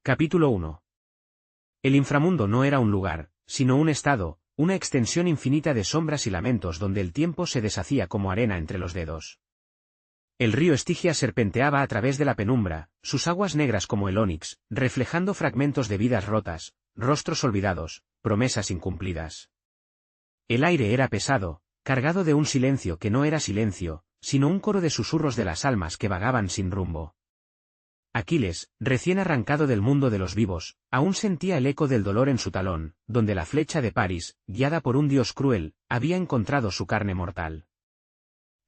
Capítulo 1. El inframundo no era un lugar, sino un estado, una extensión infinita de sombras y lamentos donde el tiempo se deshacía como arena entre los dedos. El río Estigia serpenteaba a través de la penumbra, sus aguas negras como el ónix, reflejando fragmentos de vidas rotas, rostros olvidados, promesas incumplidas. El aire era pesado, cargado de un silencio que no era silencio, sino un coro de susurros de las almas que vagaban sin rumbo. Aquiles, recién arrancado del mundo de los vivos, aún sentía el eco del dolor en su talón, donde la flecha de Paris, guiada por un dios cruel, había encontrado su carne mortal.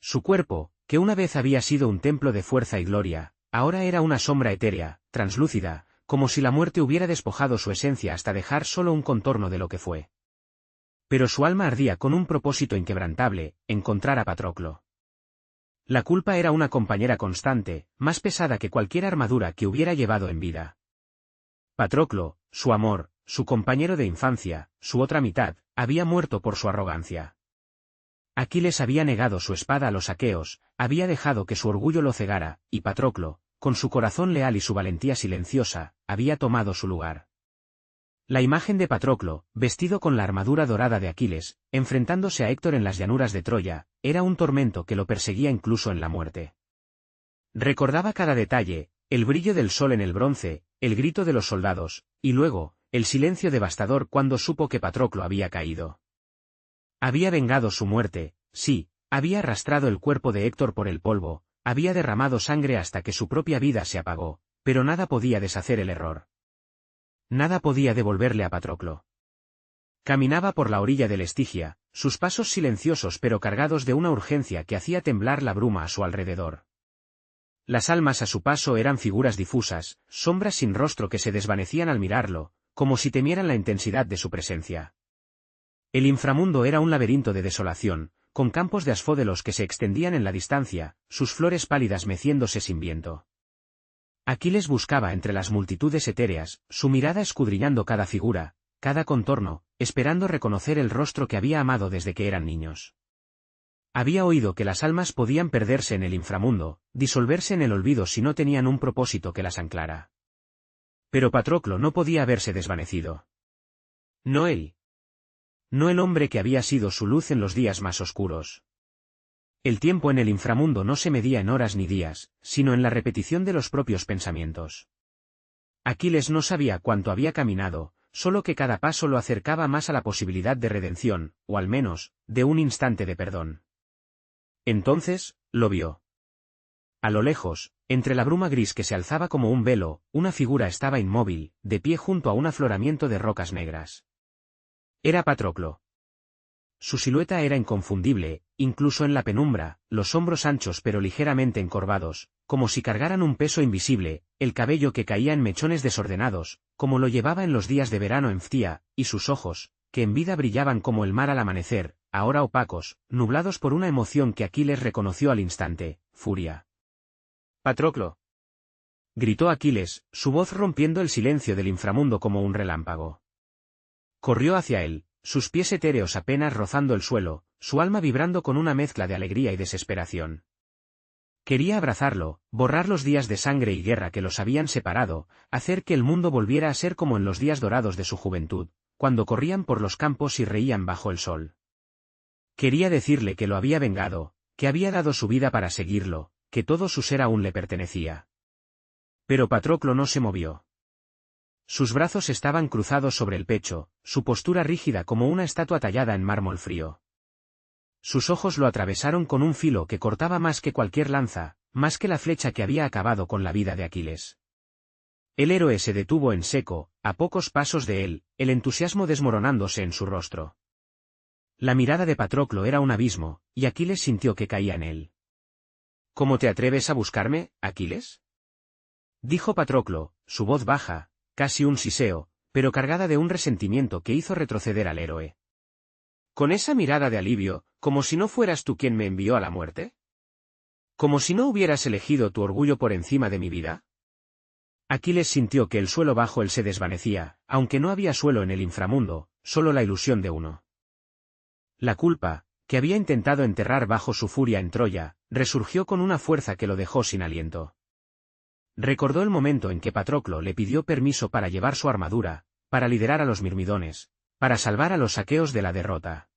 Su cuerpo, que una vez había sido un templo de fuerza y gloria, ahora era una sombra etérea, translúcida, como si la muerte hubiera despojado su esencia hasta dejar solo un contorno de lo que fue. Pero su alma ardía con un propósito inquebrantable: encontrar a Patroclo. La culpa era una compañera constante, más pesada que cualquier armadura que hubiera llevado en vida. Patroclo, su amor, su compañero de infancia, su otra mitad, había muerto por su arrogancia. Aquiles había negado su espada a los aqueos, había dejado que su orgullo lo cegara, y Patroclo, con su corazón leal y su valentía silenciosa, había tomado su lugar. La imagen de Patroclo, vestido con la armadura dorada de Aquiles, enfrentándose a Héctor en las llanuras de Troya, era un tormento que lo perseguía incluso en la muerte. Recordaba cada detalle: el brillo del sol en el bronce, el grito de los soldados, y luego, el silencio devastador cuando supo que Patroclo había caído. Había vengado su muerte, sí, había arrastrado el cuerpo de Héctor por el polvo, había derramado sangre hasta que su propia vida se apagó, pero nada podía deshacer el error. Nada podía devolverle a Patroclo. Caminaba por la orilla del Estigia, sus pasos silenciosos pero cargados de una urgencia que hacía temblar la bruma a su alrededor. Las almas a su paso eran figuras difusas, sombras sin rostro que se desvanecían al mirarlo, como si temieran la intensidad de su presencia. El inframundo era un laberinto de desolación, con campos de asfódelos que se extendían en la distancia, sus flores pálidas meciéndose sin viento. Aquiles buscaba entre las multitudes etéreas, su mirada escudriñando cada figura, cada contorno, esperando reconocer el rostro que había amado desde que eran niños. Había oído que las almas podían perderse en el inframundo, disolverse en el olvido si no tenían un propósito que las anclara. Pero Patroclo no podía haberse desvanecido. No él. No el hombre que había sido su luz en los días más oscuros. El tiempo en el inframundo no se medía en horas ni días, sino en la repetición de los propios pensamientos. Aquiles no sabía cuánto había caminado, solo que cada paso lo acercaba más a la posibilidad de redención, o al menos, de un instante de perdón. Entonces, lo vio. A lo lejos, entre la bruma gris que se alzaba como un velo, una figura estaba inmóvil, de pie junto a un afloramiento de rocas negras. Era Patroclo. Su silueta era inconfundible, incluso en la penumbra, los hombros anchos pero ligeramente encorvados, como si cargaran un peso invisible, el cabello que caía en mechones desordenados, como lo llevaba en los días de verano en Phthia, y sus ojos, que en vida brillaban como el mar al amanecer, ahora opacos, nublados por una emoción que Aquiles reconoció al instante: furia. «Patroclo», gritó Aquiles, su voz rompiendo el silencio del inframundo como un relámpago. Corrió hacia él, sus pies etéreos apenas rozando el suelo, su alma vibrando con una mezcla de alegría y desesperación. Quería abrazarlo, borrar los días de sangre y guerra que los habían separado, hacer que el mundo volviera a ser como en los días dorados de su juventud, cuando corrían por los campos y reían bajo el sol. Quería decirle que lo había vengado, que había dado su vida para seguirlo, que todo su ser aún le pertenecía. Pero Patroclo no se movió. Sus brazos estaban cruzados sobre el pecho, su postura rígida como una estatua tallada en mármol frío. Sus ojos lo atravesaron con un filo que cortaba más que cualquier lanza, más que la flecha que había acabado con la vida de Aquiles. El héroe se detuvo en seco, a pocos pasos de él, el entusiasmo desmoronándose en su rostro. La mirada de Patroclo era un abismo, y Aquiles sintió que caía en él. «¿Cómo te atreves a buscarme, Aquiles?», dijo Patroclo, su voz baja, casi un siseo, pero cargada de un resentimiento que hizo retroceder al héroe. «¿Con esa mirada de alivio, como si no fueras tú quien me envió a la muerte? ¿Como si no hubieras elegido tu orgullo por encima de mi vida?». Aquiles sintió que el suelo bajo él se desvanecía, aunque no había suelo en el inframundo, solo la ilusión de uno. La culpa, que había intentado enterrar bajo su furia en Troya, resurgió con una fuerza que lo dejó sin aliento. Recordó el momento en que Patroclo le pidió permiso para llevar su armadura, para liderar a los mirmidones, para salvar a los aqueos de la derrota.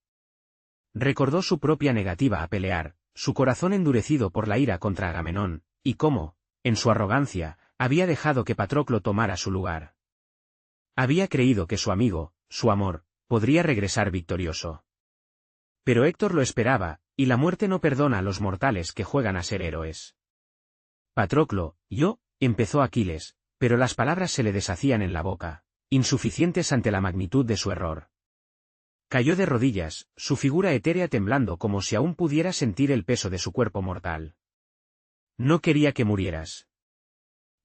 Recordó su propia negativa a pelear, su corazón endurecido por la ira contra Agamenón, y cómo, en su arrogancia, había dejado que Patroclo tomara su lugar. Había creído que su amigo, su amor, podría regresar victorioso. Pero Héctor lo esperaba, y la muerte no perdona a los mortales que juegan a ser héroes. Patroclo, yo, empezó Aquiles, pero las palabras se le deshacían en la boca, insuficientes ante la magnitud de su error. Cayó de rodillas, su figura etérea temblando como si aún pudiera sentir el peso de su cuerpo mortal. No quería que murieras.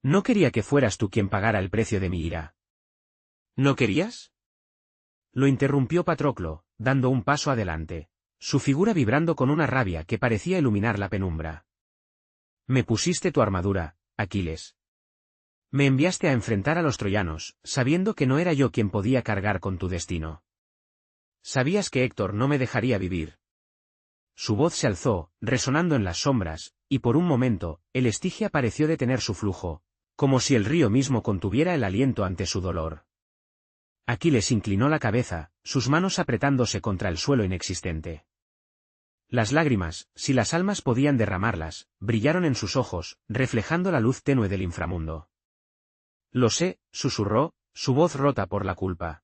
No quería que fueras tú quien pagara el precio de mi ira. ¿No querías? Lo interrumpió Patroclo, dando un paso adelante, su figura vibrando con una rabia que parecía iluminar la penumbra. Me pusiste tu armadura, Aquiles. Me enviaste a enfrentar a los troyanos, sabiendo que no era yo quien podía cargar con tu destino. Sabías que Héctor no me dejaría vivir. Su voz se alzó, resonando en las sombras, y por un momento, el Estigia pareció detener su flujo, como si el río mismo contuviera el aliento ante su dolor. Aquiles inclinó la cabeza, sus manos apretándose contra el suelo inexistente. Las lágrimas, si las almas podían derramarlas, brillaron en sus ojos, reflejando la luz tenue del inframundo. Lo sé, susurró, su voz rota por la culpa.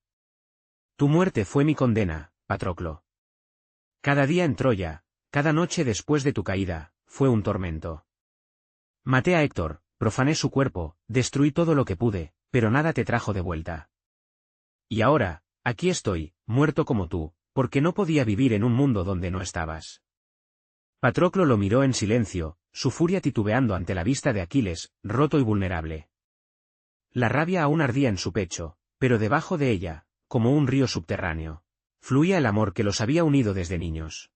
Tu muerte fue mi condena, Patroclo. Cada día en Troya, cada noche después de tu caída, fue un tormento. Maté a Héctor, profané su cuerpo, destruí todo lo que pude, pero nada te trajo de vuelta. Y ahora, aquí estoy, muerto como tú, porque no podía vivir en un mundo donde no estabas. Patroclo lo miró en silencio, su furia titubeando ante la vista de Aquiles, roto y vulnerable. La rabia aún ardía en su pecho, pero debajo de ella, como un río subterráneo, fluía el amor que los había unido desde niños.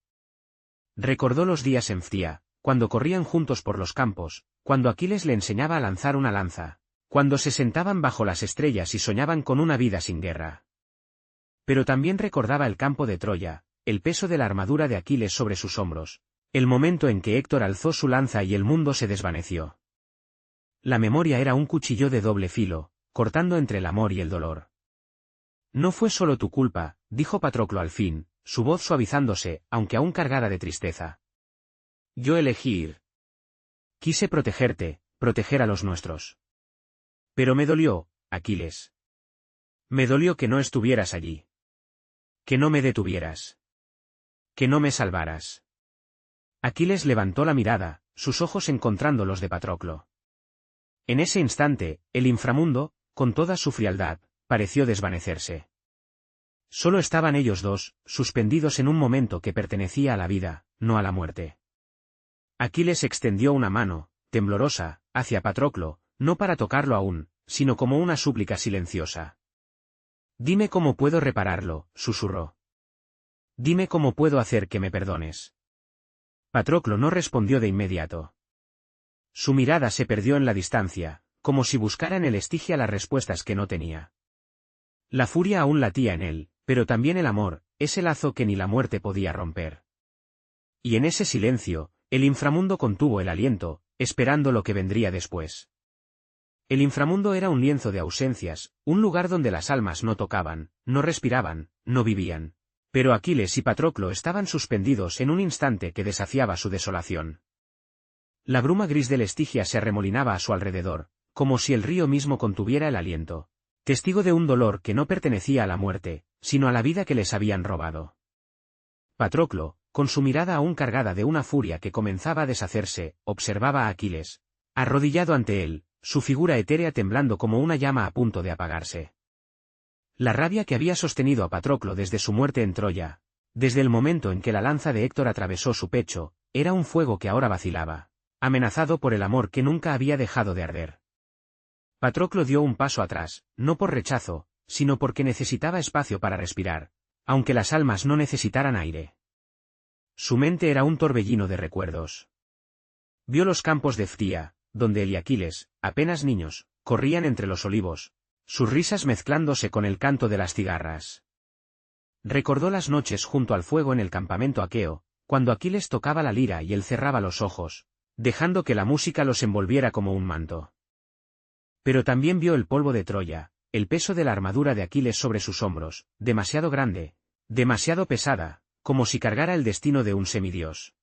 Recordó los días en Phtia, cuando corrían juntos por los campos, cuando Aquiles le enseñaba a lanzar una lanza, cuando se sentaban bajo las estrellas y soñaban con una vida sin guerra. Pero también recordaba el campo de Troya, el peso de la armadura de Aquiles sobre sus hombros, el momento en que Héctor alzó su lanza y el mundo se desvaneció. La memoria era un cuchillo de doble filo, cortando entre el amor y el dolor. No fue solo tu culpa, dijo Patroclo al fin, su voz suavizándose, aunque aún cargada de tristeza. Yo elegí ir. Quise protegerte, proteger a los nuestros. Pero me dolió, Aquiles. Me dolió que no estuvieras allí. Que no me detuvieras. Que no me salvaras. Aquiles levantó la mirada, sus ojos encontrando los de Patroclo. En ese instante, el inframundo, con toda su frialdad, pareció desvanecerse. Solo estaban ellos dos, suspendidos en un momento que pertenecía a la vida, no a la muerte. Aquiles extendió una mano, temblorosa, hacia Patroclo, no para tocarlo aún, sino como una súplica silenciosa. Dime cómo puedo repararlo, susurró. Dime cómo puedo hacer que me perdones. Patroclo no respondió de inmediato. Su mirada se perdió en la distancia, como si buscara en el Estigia las respuestas que no tenía. La furia aún latía en él, pero también el amor, ese lazo que ni la muerte podía romper. Y en ese silencio, el inframundo contuvo el aliento, esperando lo que vendría después. El inframundo era un lienzo de ausencias, un lugar donde las almas no tocaban, no respiraban, no vivían. Pero Aquiles y Patroclo estaban suspendidos en un instante que desafiaba su desolación. La bruma gris del Estigia se arremolinaba a su alrededor, como si el río mismo contuviera el aliento, testigo de un dolor que no pertenecía a la muerte, sino a la vida que les habían robado. Patroclo, con su mirada aún cargada de una furia que comenzaba a deshacerse, observaba a Aquiles, arrodillado ante él, su figura etérea temblando como una llama a punto de apagarse. La rabia que había sostenido a Patroclo desde su muerte en Troya, desde el momento en que la lanza de Héctor atravesó su pecho, era un fuego que ahora vacilaba, amenazado por el amor que nunca había dejado de arder. Patroclo dio un paso atrás, no por rechazo, sino porque necesitaba espacio para respirar, aunque las almas no necesitaran aire. Su mente era un torbellino de recuerdos. Vio los campos de Phtia, donde él y Aquiles, apenas niños, corrían entre los olivos, sus risas mezclándose con el canto de las cigarras. Recordó las noches junto al fuego en el campamento aqueo, cuando Aquiles tocaba la lira y él cerraba los ojos, dejando que la música los envolviera como un manto. Pero también vio el polvo de Troya, el peso de la armadura de Aquiles sobre sus hombros, demasiado grande, demasiado pesada, como si cargara el destino de un semidios.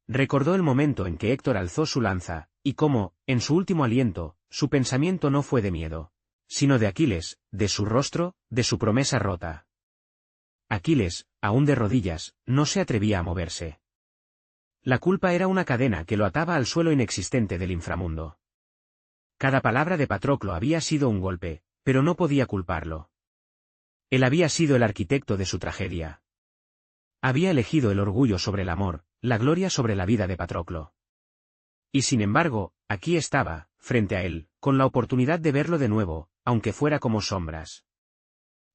Recordó el momento en que Héctor alzó su lanza, y cómo, en su último aliento, su pensamiento no fue de miedo, sino de Aquiles, de su rostro, de su promesa rota. Aquiles, aún de rodillas, no se atrevía a moverse. La culpa era una cadena que lo ataba al suelo inexistente del inframundo. Cada palabra de Patroclo había sido un golpe, pero no podía culparlo. Él había sido el arquitecto de su tragedia. Había elegido el orgullo sobre el amor, la gloria sobre la vida de Patroclo. Y sin embargo, aquí estaba, frente a él, con la oportunidad de verlo de nuevo, aunque fuera como sombras.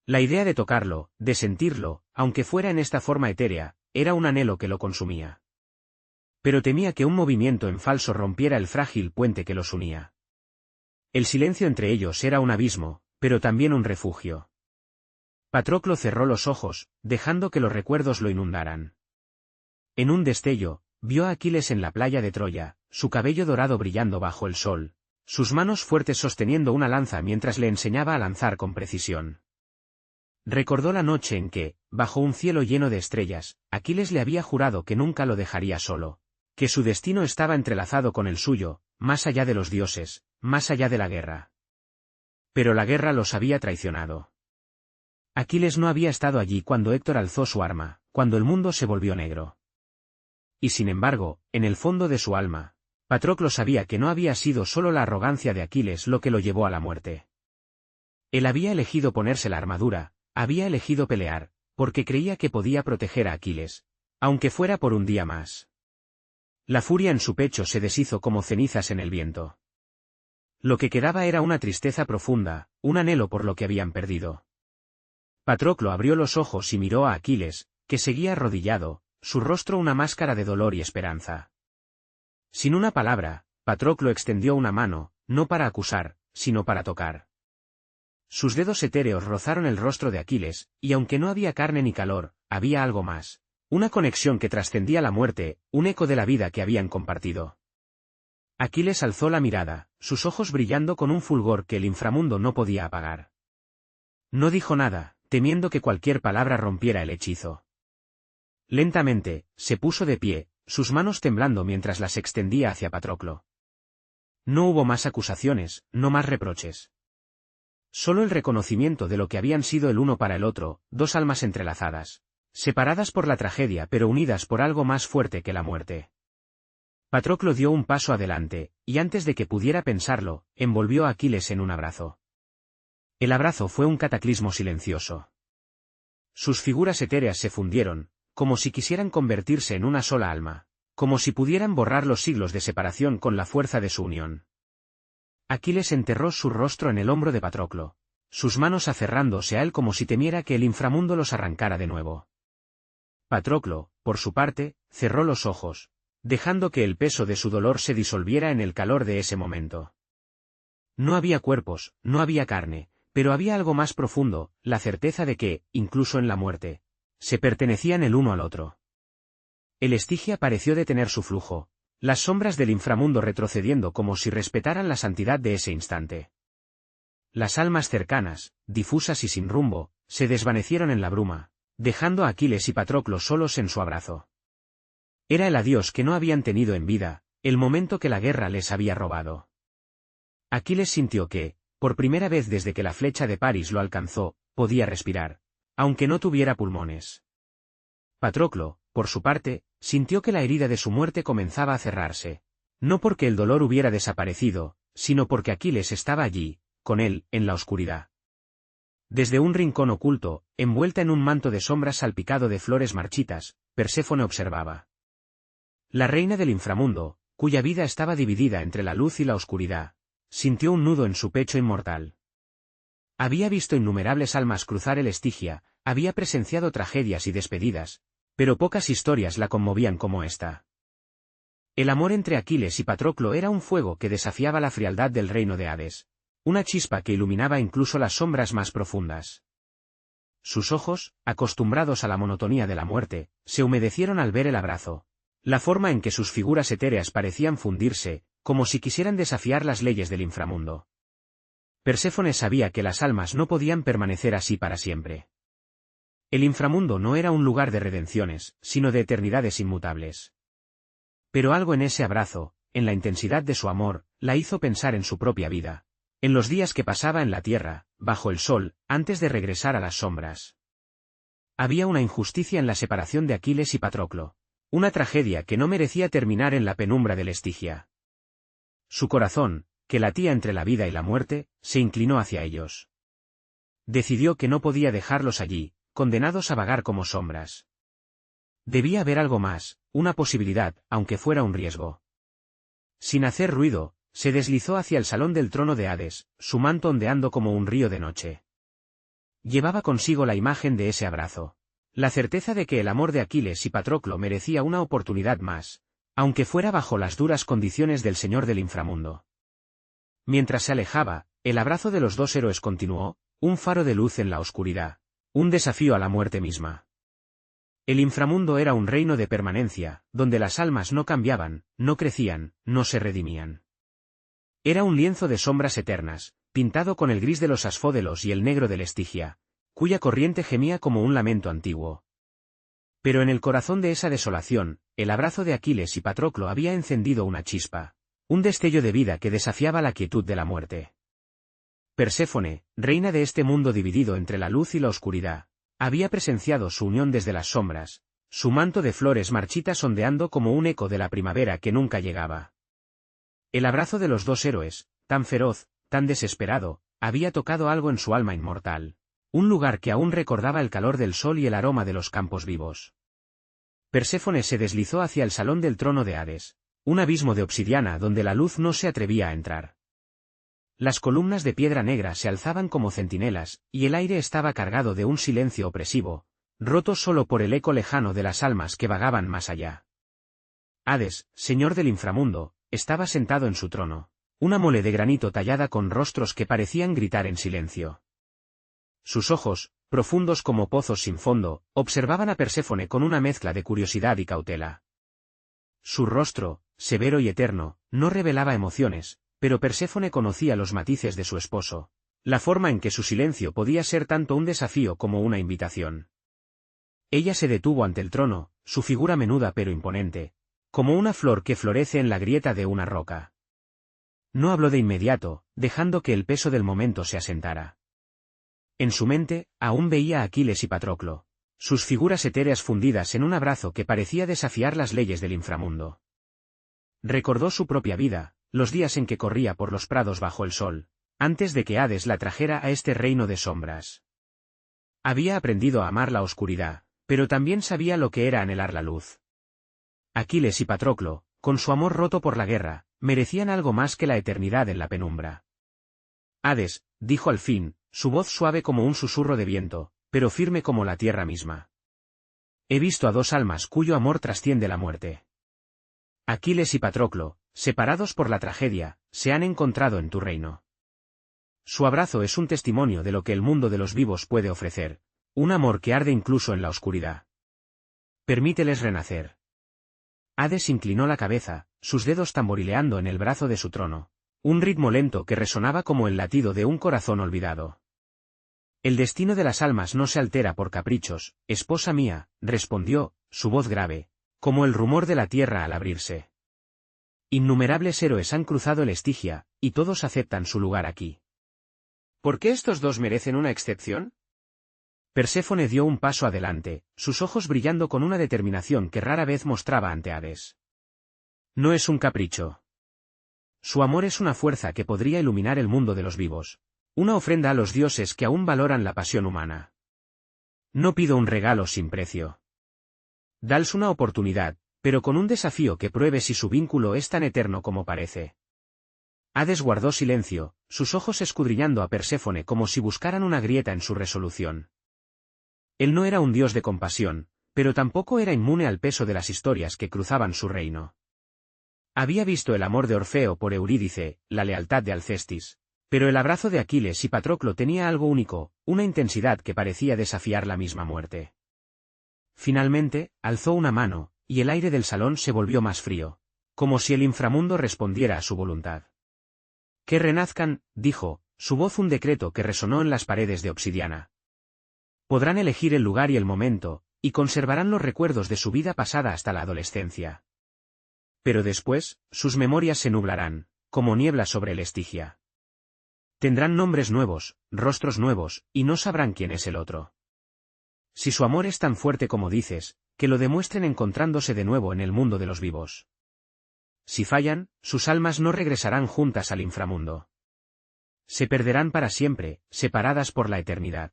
La idea de tocarlo, de sentirlo, aunque fuera en esta forma etérea, era un anhelo que lo consumía. Pero temía que un movimiento en falso rompiera el frágil puente que los unía. El silencio entre ellos era un abismo, pero también un refugio. Patroclo cerró los ojos, dejando que los recuerdos lo inundaran. En un destello, vio a Aquiles en la playa de Troya, su cabello dorado brillando bajo el sol, sus manos fuertes sosteniendo una lanza mientras le enseñaba a lanzar con precisión. Recordó la noche en que, bajo un cielo lleno de estrellas, Aquiles le había jurado que nunca lo dejaría solo, que su destino estaba entrelazado con el suyo, más allá de los dioses, más allá de la guerra. Pero la guerra los había traicionado. Aquiles no había estado allí cuando Héctor alzó su arma, cuando el mundo se volvió negro. Y sin embargo, en el fondo de su alma, Patroclo sabía que no había sido solo la arrogancia de Aquiles lo que lo llevó a la muerte. Él había elegido ponerse la armadura, había elegido pelear, porque creía que podía proteger a Aquiles, aunque fuera por un día más. La furia en su pecho se deshizo como cenizas en el viento. Lo que quedaba era una tristeza profunda, un anhelo por lo que habían perdido. Patroclo abrió los ojos y miró a Aquiles, que seguía arrodillado, su rostro una máscara de dolor y esperanza. Sin una palabra, Patroclo extendió una mano, no para acusar, sino para tocar. Sus dedos etéreos rozaron el rostro de Aquiles, y aunque no había carne ni calor, había algo más, una conexión que trascendía la muerte, un eco de la vida que habían compartido. Aquiles alzó la mirada, sus ojos brillando con un fulgor que el inframundo no podía apagar. No dijo nada, temiendo que cualquier palabra rompiera el hechizo. Lentamente, se puso de pie, sus manos temblando mientras las extendía hacia Patroclo. No hubo más acusaciones, no más reproches. Solo el reconocimiento de lo que habían sido el uno para el otro, dos almas entrelazadas, separadas por la tragedia pero unidas por algo más fuerte que la muerte. Patroclo dio un paso adelante, y antes de que pudiera pensarlo, envolvió a Aquiles en un abrazo. El abrazo fue un cataclismo silencioso. Sus figuras etéreas se fundieron, como si quisieran convertirse en una sola alma, como si pudieran borrar los siglos de separación con la fuerza de su unión. Aquiles enterró su rostro en el hombro de Patroclo, sus manos aferrándose a él como si temiera que el inframundo los arrancara de nuevo. Patroclo, por su parte, cerró los ojos, dejando que el peso de su dolor se disolviera en el calor de ese momento. No había cuerpos, no había carne, pero había algo más profundo, la certeza de que, incluso en la muerte, se pertenecían el uno al otro. El Estigia pareció detener su flujo, las sombras del inframundo retrocediendo como si respetaran la santidad de ese instante. Las almas cercanas, difusas y sin rumbo, se desvanecieron en la bruma, dejando a Aquiles y Patroclo solos en su abrazo. Era el adiós que no habían tenido en vida, el momento que la guerra les había robado. Aquiles sintió que, por primera vez desde que la flecha de París lo alcanzó, podía respirar, aunque no tuviera pulmones. Patroclo, por su parte, sintió que la herida de su muerte comenzaba a cerrarse, no porque el dolor hubiera desaparecido, sino porque Aquiles estaba allí, con él, en la oscuridad. Desde un rincón oculto, envuelta en un manto de sombras salpicado de flores marchitas, Perséfone observaba. La reina del inframundo, cuya vida estaba dividida entre la luz y la oscuridad, sintió un nudo en su pecho inmortal. Había visto innumerables almas cruzar el Estigia, había presenciado tragedias y despedidas, pero pocas historias la conmovían como esta. El amor entre Aquiles y Patroclo era un fuego que desafiaba la frialdad del reino de Hades, una chispa que iluminaba incluso las sombras más profundas. Sus ojos, acostumbrados a la monotonía de la muerte, se humedecieron al ver el abrazo, la forma en que sus figuras etéreas parecían fundirse, como si quisieran desafiar las leyes del inframundo. Perséfone sabía que las almas no podían permanecer así para siempre. El inframundo no era un lugar de redenciones, sino de eternidades inmutables. Pero algo en ese abrazo, en la intensidad de su amor, la hizo pensar en su propia vida, en los días que pasaba en la tierra, bajo el sol, antes de regresar a las sombras. Había una injusticia en la separación de Aquiles y Patroclo, una tragedia que no merecía terminar en la penumbra del Estigia. Su corazón, que latía entre la vida y la muerte, se inclinó hacia ellos. Decidió que no podía dejarlos allí, condenados a vagar como sombras. Debía haber algo más, una posibilidad, aunque fuera un riesgo. Sin hacer ruido, se deslizó hacia el salón del trono de Hades, su manto ondeando como un río de noche. Llevaba consigo la imagen de ese abrazo, la certeza de que el amor de Aquiles y Patroclo merecía una oportunidad más, aunque fuera bajo las duras condiciones del señor del inframundo. Mientras se alejaba, el abrazo de los dos héroes continuó, un faro de luz en la oscuridad, un desafío a la muerte misma. El inframundo era un reino de permanencia, donde las almas no cambiaban, no crecían, no se redimían. Era un lienzo de sombras eternas, pintado con el gris de los asfódelos y el negro del Estigia, cuya corriente gemía como un lamento antiguo. Pero en el corazón de esa desolación, el abrazo de Aquiles y Patroclo había encendido una chispa, un destello de vida que desafiaba la quietud de la muerte. Perséfone, reina de este mundo dividido entre la luz y la oscuridad, había presenciado su unión desde las sombras, su manto de flores marchitas ondeando como un eco de la primavera que nunca llegaba. El abrazo de los dos héroes, tan feroz, tan desesperado, había tocado algo en su alma inmortal, un lugar que aún recordaba el calor del sol y el aroma de los campos vivos. Perséfone se deslizó hacia el salón del trono de Hades, un abismo de obsidiana donde la luz no se atrevía a entrar. Las columnas de piedra negra se alzaban como centinelas, y el aire estaba cargado de un silencio opresivo, roto solo por el eco lejano de las almas que vagaban más allá. Hades, señor del inframundo, estaba sentado en su trono, una mole de granito tallada con rostros que parecían gritar en silencio. Sus ojos, profundos como pozos sin fondo, observaban a Perséfone con una mezcla de curiosidad y cautela. Su rostro, severo y eterno, no revelaba emociones, pero Perséfone conocía los matices de su esposo, la forma en que su silencio podía ser tanto un desafío como una invitación. Ella se detuvo ante el trono, su figura menuda pero imponente, como una flor que florece en la grieta de una roca. No habló de inmediato, dejando que el peso del momento se asentara. En su mente, aún veía a Aquiles y Patroclo, sus figuras etéreas fundidas en un abrazo que parecía desafiar las leyes del inframundo. Recordó su propia vida, los días en que corría por los prados bajo el sol, antes de que Hades la trajera a este reino de sombras. Había aprendido a amar la oscuridad, pero también sabía lo que era anhelar la luz. Aquiles y Patroclo, con su amor roto por la guerra, merecían algo más que la eternidad en la penumbra. Hades, dijo al fin, su voz suave como un susurro de viento, pero firme como la tierra misma. He visto a dos almas cuyo amor trasciende la muerte. Aquiles y Patroclo, separados por la tragedia, se han encontrado en tu reino. Su abrazo es un testimonio de lo que el mundo de los vivos puede ofrecer, un amor que arde incluso en la oscuridad. Permíteles renacer. Hades inclinó la cabeza, sus dedos tamborileando en el brazo de su trono, un ritmo lento que resonaba como el latido de un corazón olvidado. El destino de las almas no se altera por caprichos, esposa mía, respondió, su voz grave, como el rumor de la tierra al abrirse. Innumerables héroes han cruzado el Estigia, y todos aceptan su lugar aquí. ¿Por qué estos dos merecen una excepción? Perséfone dio un paso adelante, sus ojos brillando con una determinación que rara vez mostraba ante Hades. No es un capricho. Su amor es una fuerza que podría iluminar el mundo de los vivos, una ofrenda a los dioses que aún valoran la pasión humana. No pido un regalo sin precio. Dals una oportunidad, pero con un desafío que pruebe si su vínculo es tan eterno como parece. Hades guardó silencio, sus ojos escudriñando a Perséfone como si buscaran una grieta en su resolución. Él no era un dios de compasión, pero tampoco era inmune al peso de las historias que cruzaban su reino. Había visto el amor de Orfeo por Eurídice, la lealtad de Alcestis, pero el abrazo de Aquiles y Patroclo tenía algo único, una intensidad que parecía desafiar la misma muerte. Finalmente, alzó una mano, y el aire del salón se volvió más frío, como si el inframundo respondiera a su voluntad. Que renazcan, dijo, su voz un decreto que resonó en las paredes de obsidiana. Podrán elegir el lugar y el momento, y conservarán los recuerdos de su vida pasada hasta la adolescencia. Pero después, sus memorias se nublarán, como niebla sobre el Estigia. Tendrán nombres nuevos, rostros nuevos, y no sabrán quién es el otro. Si su amor es tan fuerte como dices, que lo demuestren encontrándose de nuevo en el mundo de los vivos. Si fallan, sus almas no regresarán juntas al inframundo. Se perderán para siempre, separadas por la eternidad.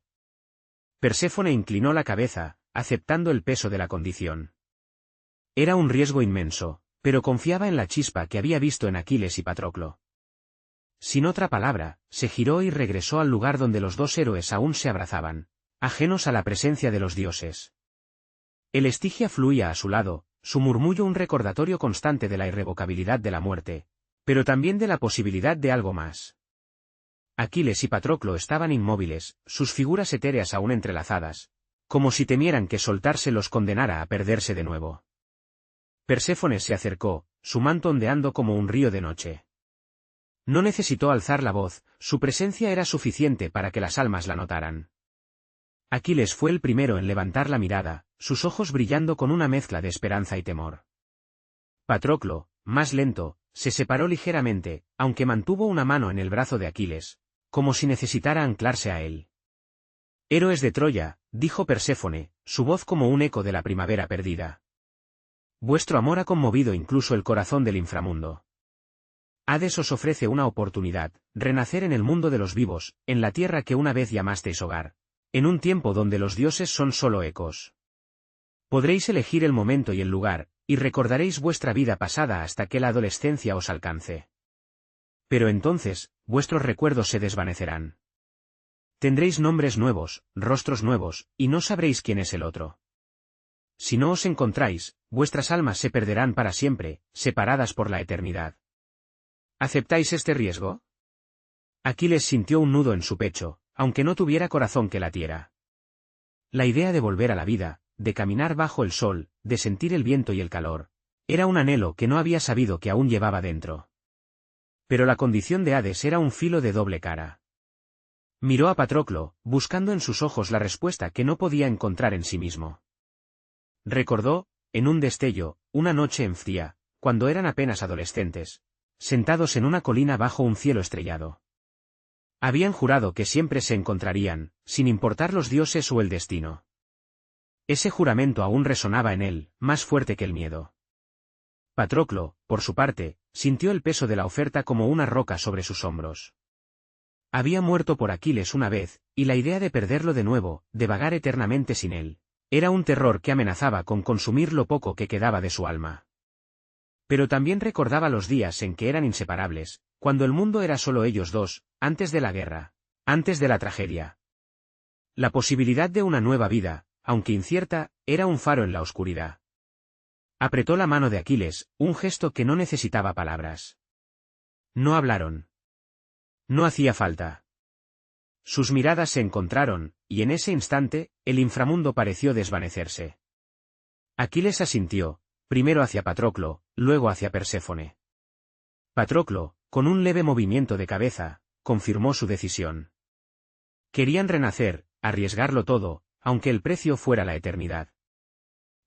Perséfone inclinó la cabeza, aceptando el peso de la condición. Era un riesgo inmenso, pero confiaba en la chispa que había visto en Aquiles y Patroclo. Sin otra palabra, se giró y regresó al lugar donde los dos héroes aún se abrazaban, ajenos a la presencia de los dioses. El Estigia fluía a su lado, su murmullo un recordatorio constante de la irrevocabilidad de la muerte, pero también de la posibilidad de algo más. Aquiles y Patroclo estaban inmóviles, sus figuras etéreas aún entrelazadas, como si temieran que soltarse los condenara a perderse de nuevo. Perséfone se acercó, su manto ondeando como un río de noche. No necesitó alzar la voz, su presencia era suficiente para que las almas la notaran. Aquiles fue el primero en levantar la mirada, sus ojos brillando con una mezcla de esperanza y temor. Patroclo, más lento, se separó ligeramente, aunque mantuvo una mano en el brazo de Aquiles, como si necesitara anclarse a él. Héroes de Troya, dijo Perséfone, su voz como un eco de la primavera perdida. Vuestro amor ha conmovido incluso el corazón del inframundo. Hades os ofrece una oportunidad, renacer en el mundo de los vivos, en la tierra que una vez llamasteis hogar, en un tiempo donde los dioses son solo ecos. Podréis elegir el momento y el lugar, y recordaréis vuestra vida pasada hasta que la adolescencia os alcance. Pero entonces, vuestros recuerdos se desvanecerán. Tendréis nombres nuevos, rostros nuevos, y no sabréis quién es el otro. Si no os encontráis, vuestras almas se perderán para siempre, separadas por la eternidad. ¿Aceptáis este riesgo? Aquiles sintió un nudo en su pecho, aunque no tuviera corazón que latiera. La idea de volver a la vida, de caminar bajo el sol, de sentir el viento y el calor, era un anhelo que no había sabido que aún llevaba dentro. Pero la condición de Hades era un filo de doble cara. Miró a Patroclo, buscando en sus ojos la respuesta que no podía encontrar en sí mismo. Recordó, en un destello, una noche en Phtia, cuando eran apenas adolescentes, sentados en una colina bajo un cielo estrellado. Habían jurado que siempre se encontrarían, sin importar los dioses o el destino. Ese juramento aún resonaba en él, más fuerte que el miedo. Patroclo, por su parte, sintió el peso de la oferta como una roca sobre sus hombros. Había muerto por Aquiles una vez, y la idea de perderlo de nuevo, de vagar eternamente sin él, era un terror que amenazaba con consumir lo poco que quedaba de su alma. Pero también recordaba los días en que eran inseparables, cuando el mundo era solo ellos dos, antes de la guerra, antes de la tragedia. La posibilidad de una nueva vida, aunque incierta, era un faro en la oscuridad. Apretó la mano de Aquiles, un gesto que no necesitaba palabras. No hablaron. No hacía falta. Sus miradas se encontraron, y en ese instante, el inframundo pareció desvanecerse. Aquiles asintió, primero hacia Patroclo, luego hacia Perséfone. Patroclo, con un leve movimiento de cabeza, confirmó su decisión. Querían renacer, arriesgarlo todo, aunque el precio fuera la eternidad.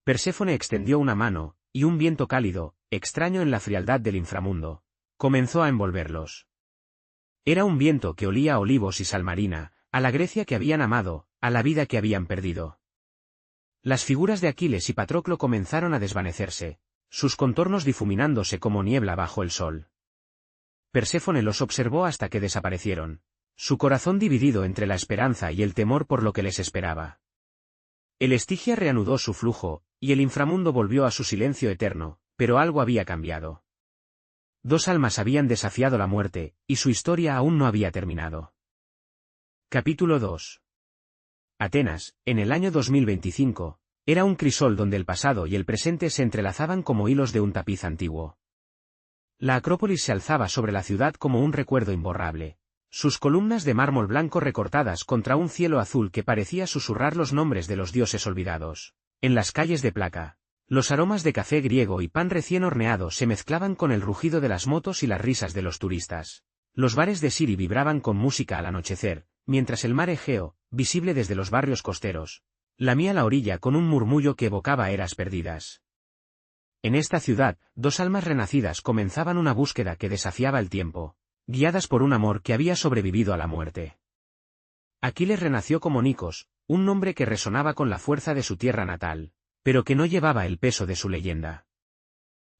Perséfone extendió una mano, y un viento cálido, extraño en la frialdad del inframundo, comenzó a envolverlos. Era un viento que olía a olivos y sal marina, a la Grecia que habían amado, a la vida que habían perdido. Las figuras de Aquiles y Patroclo comenzaron a desvanecerse, sus contornos difuminándose como niebla bajo el sol. Perséfone los observó hasta que desaparecieron, su corazón dividido entre la esperanza y el temor por lo que les esperaba. El Estigia reanudó su flujo, y el inframundo volvió a su silencio eterno, pero algo había cambiado. Dos almas habían desafiado la muerte, y su historia aún no había terminado. Capítulo 2. Atenas, en el año 2025, era un crisol donde el pasado y el presente se entrelazaban como hilos de un tapiz antiguo. La Acrópolis se alzaba sobre la ciudad como un recuerdo imborrable, sus columnas de mármol blanco recortadas contra un cielo azul que parecía susurrar los nombres de los dioses olvidados. En las calles de placa, los aromas de café griego y pan recién horneado se mezclaban con el rugido de las motos y las risas de los turistas. Los bares de Siri vibraban con música al anochecer, mientras el mar Egeo, visible desde los barrios costeros, lamía la orilla con un murmullo que evocaba eras perdidas. En esta ciudad, dos almas renacidas comenzaban una búsqueda que desafiaba el tiempo, guiadas por un amor que había sobrevivido a la muerte. Aquiles renació como Nikos, un nombre que resonaba con la fuerza de su tierra natal, pero que no llevaba el peso de su leyenda.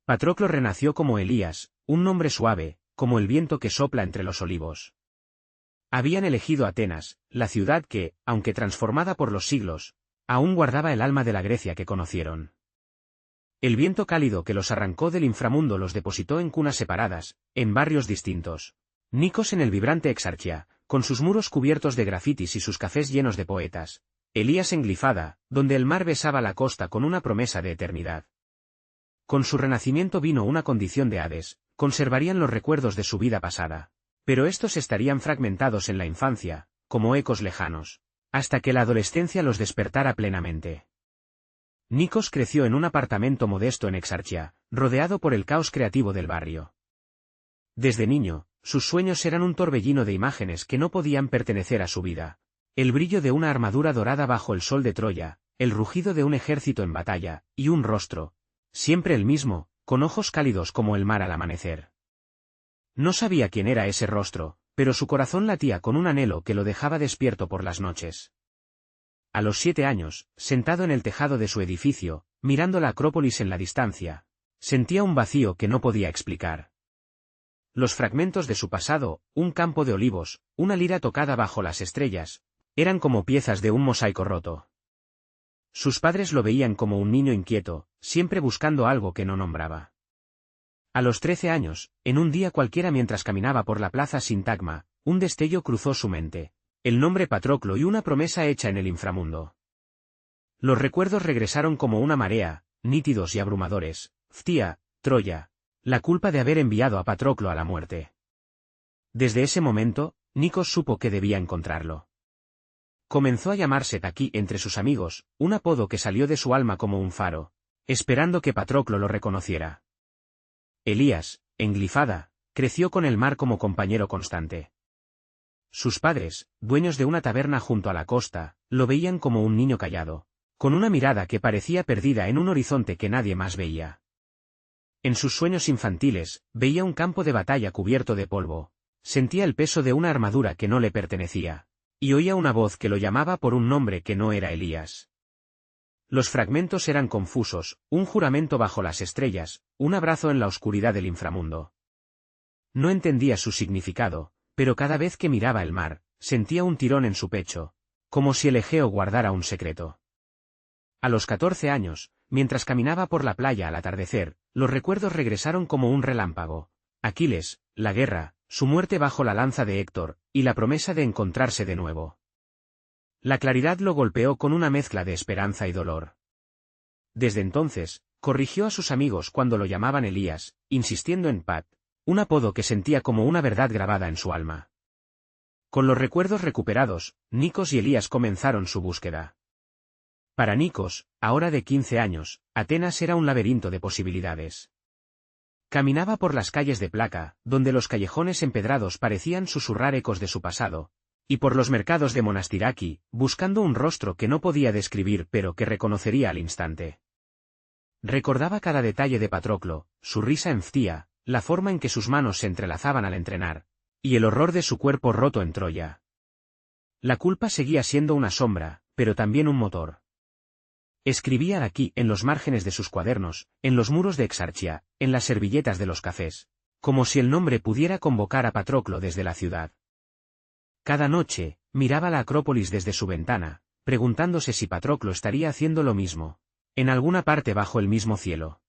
Patroclo renació como Elías, un nombre suave, como el viento que sopla entre los olivos. Habían elegido Atenas, la ciudad que, aunque transformada por los siglos, aún guardaba el alma de la Grecia que conocieron. El viento cálido que los arrancó del inframundo los depositó en cunas separadas, en barrios distintos. Nikos en el vibrante Exarchia, con sus muros cubiertos de grafitis y sus cafés llenos de poetas. Elías en Glifada, donde el mar besaba la costa con una promesa de eternidad. Con su renacimiento vino una condición de Hades, conservarían los recuerdos de su vida pasada. Pero estos estarían fragmentados en la infancia, como ecos lejanos, hasta que la adolescencia los despertara plenamente. Nikos creció en un apartamento modesto en Exarchia, rodeado por el caos creativo del barrio. Desde niño, sus sueños eran un torbellino de imágenes que no podían pertenecer a su vida. El brillo de una armadura dorada bajo el sol de Troya, el rugido de un ejército en batalla, y un rostro, siempre el mismo, con ojos cálidos como el mar al amanecer. No sabía quién era ese rostro, pero su corazón latía con un anhelo que lo dejaba despierto por las noches. A los 7 años, sentado en el tejado de su edificio, mirando la Acrópolis en la distancia, sentía un vacío que no podía explicar. Los fragmentos de su pasado, un campo de olivos, una lira tocada bajo las estrellas, eran como piezas de un mosaico roto. Sus padres lo veían como un niño inquieto, siempre buscando algo que no nombraba. A los 13 años, en un día cualquiera mientras caminaba por la plaza Sintagma, un destello cruzó su mente. El nombre Patroclo y una promesa hecha en el inframundo. Los recuerdos regresaron como una marea, nítidos y abrumadores. Phtia, Troya. La culpa de haber enviado a Patroclo a la muerte. Desde ese momento, Nikos supo que debía encontrarlo. Comenzó a llamarse Taki entre sus amigos, un apodo que salió de su alma como un faro, esperando que Patroclo lo reconociera. Elías, en Glifada, creció con el mar como compañero constante. Sus padres, dueños de una taberna junto a la costa, lo veían como un niño callado, con una mirada que parecía perdida en un horizonte que nadie más veía. En sus sueños infantiles, veía un campo de batalla cubierto de polvo, sentía el peso de una armadura que no le pertenecía, y oía una voz que lo llamaba por un nombre que no era Elías. Los fragmentos eran confusos, un juramento bajo las estrellas, un abrazo en la oscuridad del inframundo. No entendía su significado, pero cada vez que miraba el mar, sentía un tirón en su pecho, como si el Egeo guardara un secreto. A los 14 años, mientras caminaba por la playa al atardecer, los recuerdos regresaron como un relámpago. Aquiles, la guerra, su muerte bajo la lanza de Héctor, y la promesa de encontrarse de nuevo. La claridad lo golpeó con una mezcla de esperanza y dolor. Desde entonces, corrigió a sus amigos cuando lo llamaban Elías, insistiendo en Pat, un apodo que sentía como una verdad grabada en su alma. Con los recuerdos recuperados, Nikos y Elías comenzaron su búsqueda. Para Nikos, ahora de 15 años, Atenas era un laberinto de posibilidades. Caminaba por las calles de placa, donde los callejones empedrados parecían susurrar ecos de su pasado, y por los mercados de Monastiraki, buscando un rostro que no podía describir pero que reconocería al instante. Recordaba cada detalle de Patroclo, su risa en Phtia, la forma en que sus manos se entrelazaban al entrenar, y el horror de su cuerpo roto en Troya. La culpa seguía siendo una sombra, pero también un motor. Escribía aquí en los márgenes de sus cuadernos, en los muros de Exarchia, en las servilletas de los cafés, como si el nombre pudiera convocar a Patroclo desde la ciudad. Cada noche, miraba la Acrópolis desde su ventana, preguntándose si Patroclo estaría haciendo lo mismo, en alguna parte bajo el mismo cielo.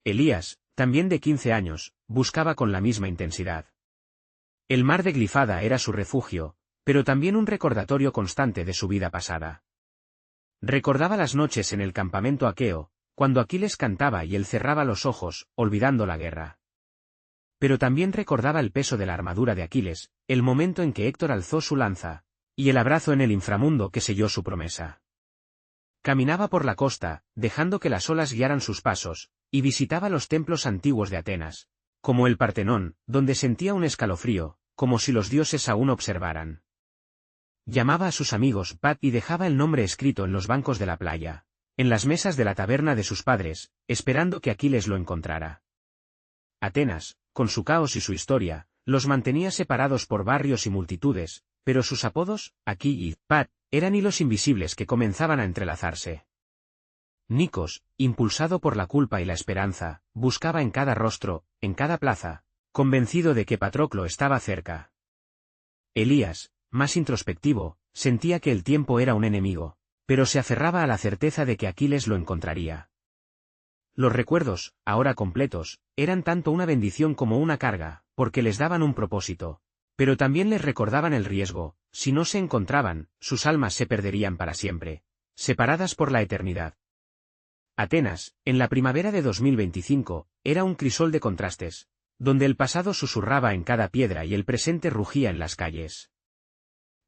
Elías, también de 15 años, buscaba con la misma intensidad. El mar de Glifada era su refugio, pero también un recordatorio constante de su vida pasada. Recordaba las noches en el campamento aqueo, cuando Aquiles cantaba y él cerraba los ojos, olvidando la guerra. Pero también recordaba el peso de la armadura de Aquiles, el momento en que Héctor alzó su lanza, y el abrazo en el inframundo que selló su promesa. Caminaba por la costa, dejando que las olas guiaran sus pasos, y visitaba los templos antiguos de Atenas, como el Partenón, donde sentía un escalofrío, como si los dioses aún observaran. Llamaba a sus amigos Pat y dejaba el nombre escrito en los bancos de la playa, en las mesas de la taberna de sus padres, esperando que Aquiles lo encontrara. Atenas, con su caos y su historia, los mantenía separados por barrios y multitudes, pero sus apodos, Aquí y Pat, eran hilos invisibles que comenzaban a entrelazarse. Nikos, impulsado por la culpa y la esperanza, buscaba en cada rostro, en cada plaza, convencido de que Patroclo estaba cerca. Elías, más introspectivo, sentía que el tiempo era un enemigo, pero se aferraba a la certeza de que Aquiles lo encontraría. Los recuerdos, ahora completos, eran tanto una bendición como una carga, porque les daban un propósito, pero también les recordaban el riesgo: si no se encontraban, sus almas se perderían para siempre, separadas por la eternidad. Atenas, en la primavera de 2025, era un crisol de contrastes, donde el pasado susurraba en cada piedra y el presente rugía en las calles.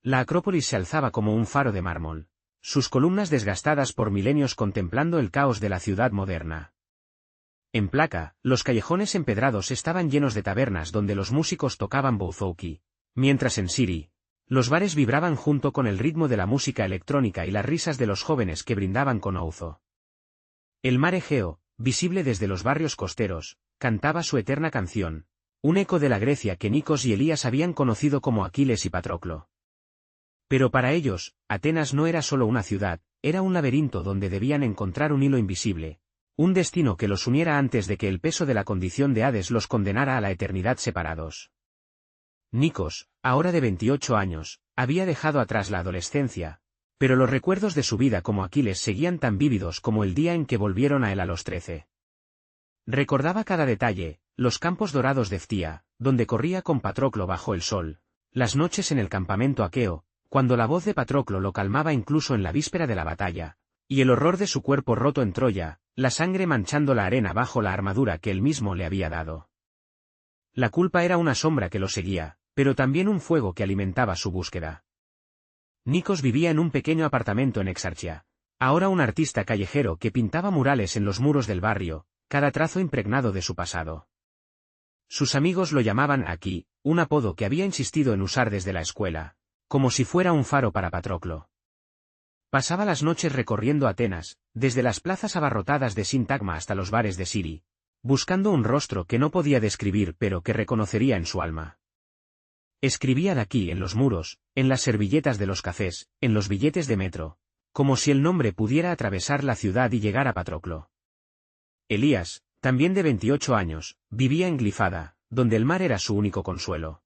La Acrópolis se alzaba como un faro de mármol, sus columnas desgastadas por milenios contemplando el caos de la ciudad moderna. En Placa, los callejones empedrados estaban llenos de tabernas donde los músicos tocaban bouzouki, mientras en Siri, los bares vibraban junto con el ritmo de la música electrónica y las risas de los jóvenes que brindaban con ouzo. El mar Egeo, visible desde los barrios costeros, cantaba su eterna canción, un eco de la Grecia que Nikos y Elías habían conocido como Aquiles y Patroclo. Pero para ellos, Atenas no era solo una ciudad, era un laberinto donde debían encontrar un hilo invisible, un destino que los uniera antes de que el peso de la condición de Hades los condenara a la eternidad separados. Nikos, ahora de 28 años, había dejado atrás la adolescencia, pero los recuerdos de su vida como Aquiles seguían tan vívidos como el día en que volvieron a él a los 13. Recordaba cada detalle: los campos dorados de Phtía, donde corría con Patroclo bajo el sol, las noches en el campamento aqueo, cuando la voz de Patroclo lo calmaba incluso en la víspera de la batalla, y el horror de su cuerpo roto en Troya, la sangre manchando la arena bajo la armadura que él mismo le había dado. La culpa era una sombra que lo seguía, pero también un fuego que alimentaba su búsqueda. Nikos vivía en un pequeño apartamento en Exarchia, ahora un artista callejero que pintaba murales en los muros del barrio, cada trazo impregnado de su pasado. Sus amigos lo llamaban Aquí, un apodo que había insistido en usar desde la escuela, como si fuera un faro para Patroclo. Pasaba las noches recorriendo Atenas, desde las plazas abarrotadas de Sintagma hasta los bares de Siri, buscando un rostro que no podía describir pero que reconocería en su alma. Escribía de aquí en los muros, en las servilletas de los cafés, en los billetes de metro, como si el nombre pudiera atravesar la ciudad y llegar a Patroclo. Elías, también de 28 años, vivía en Glifada, donde el mar era su único consuelo.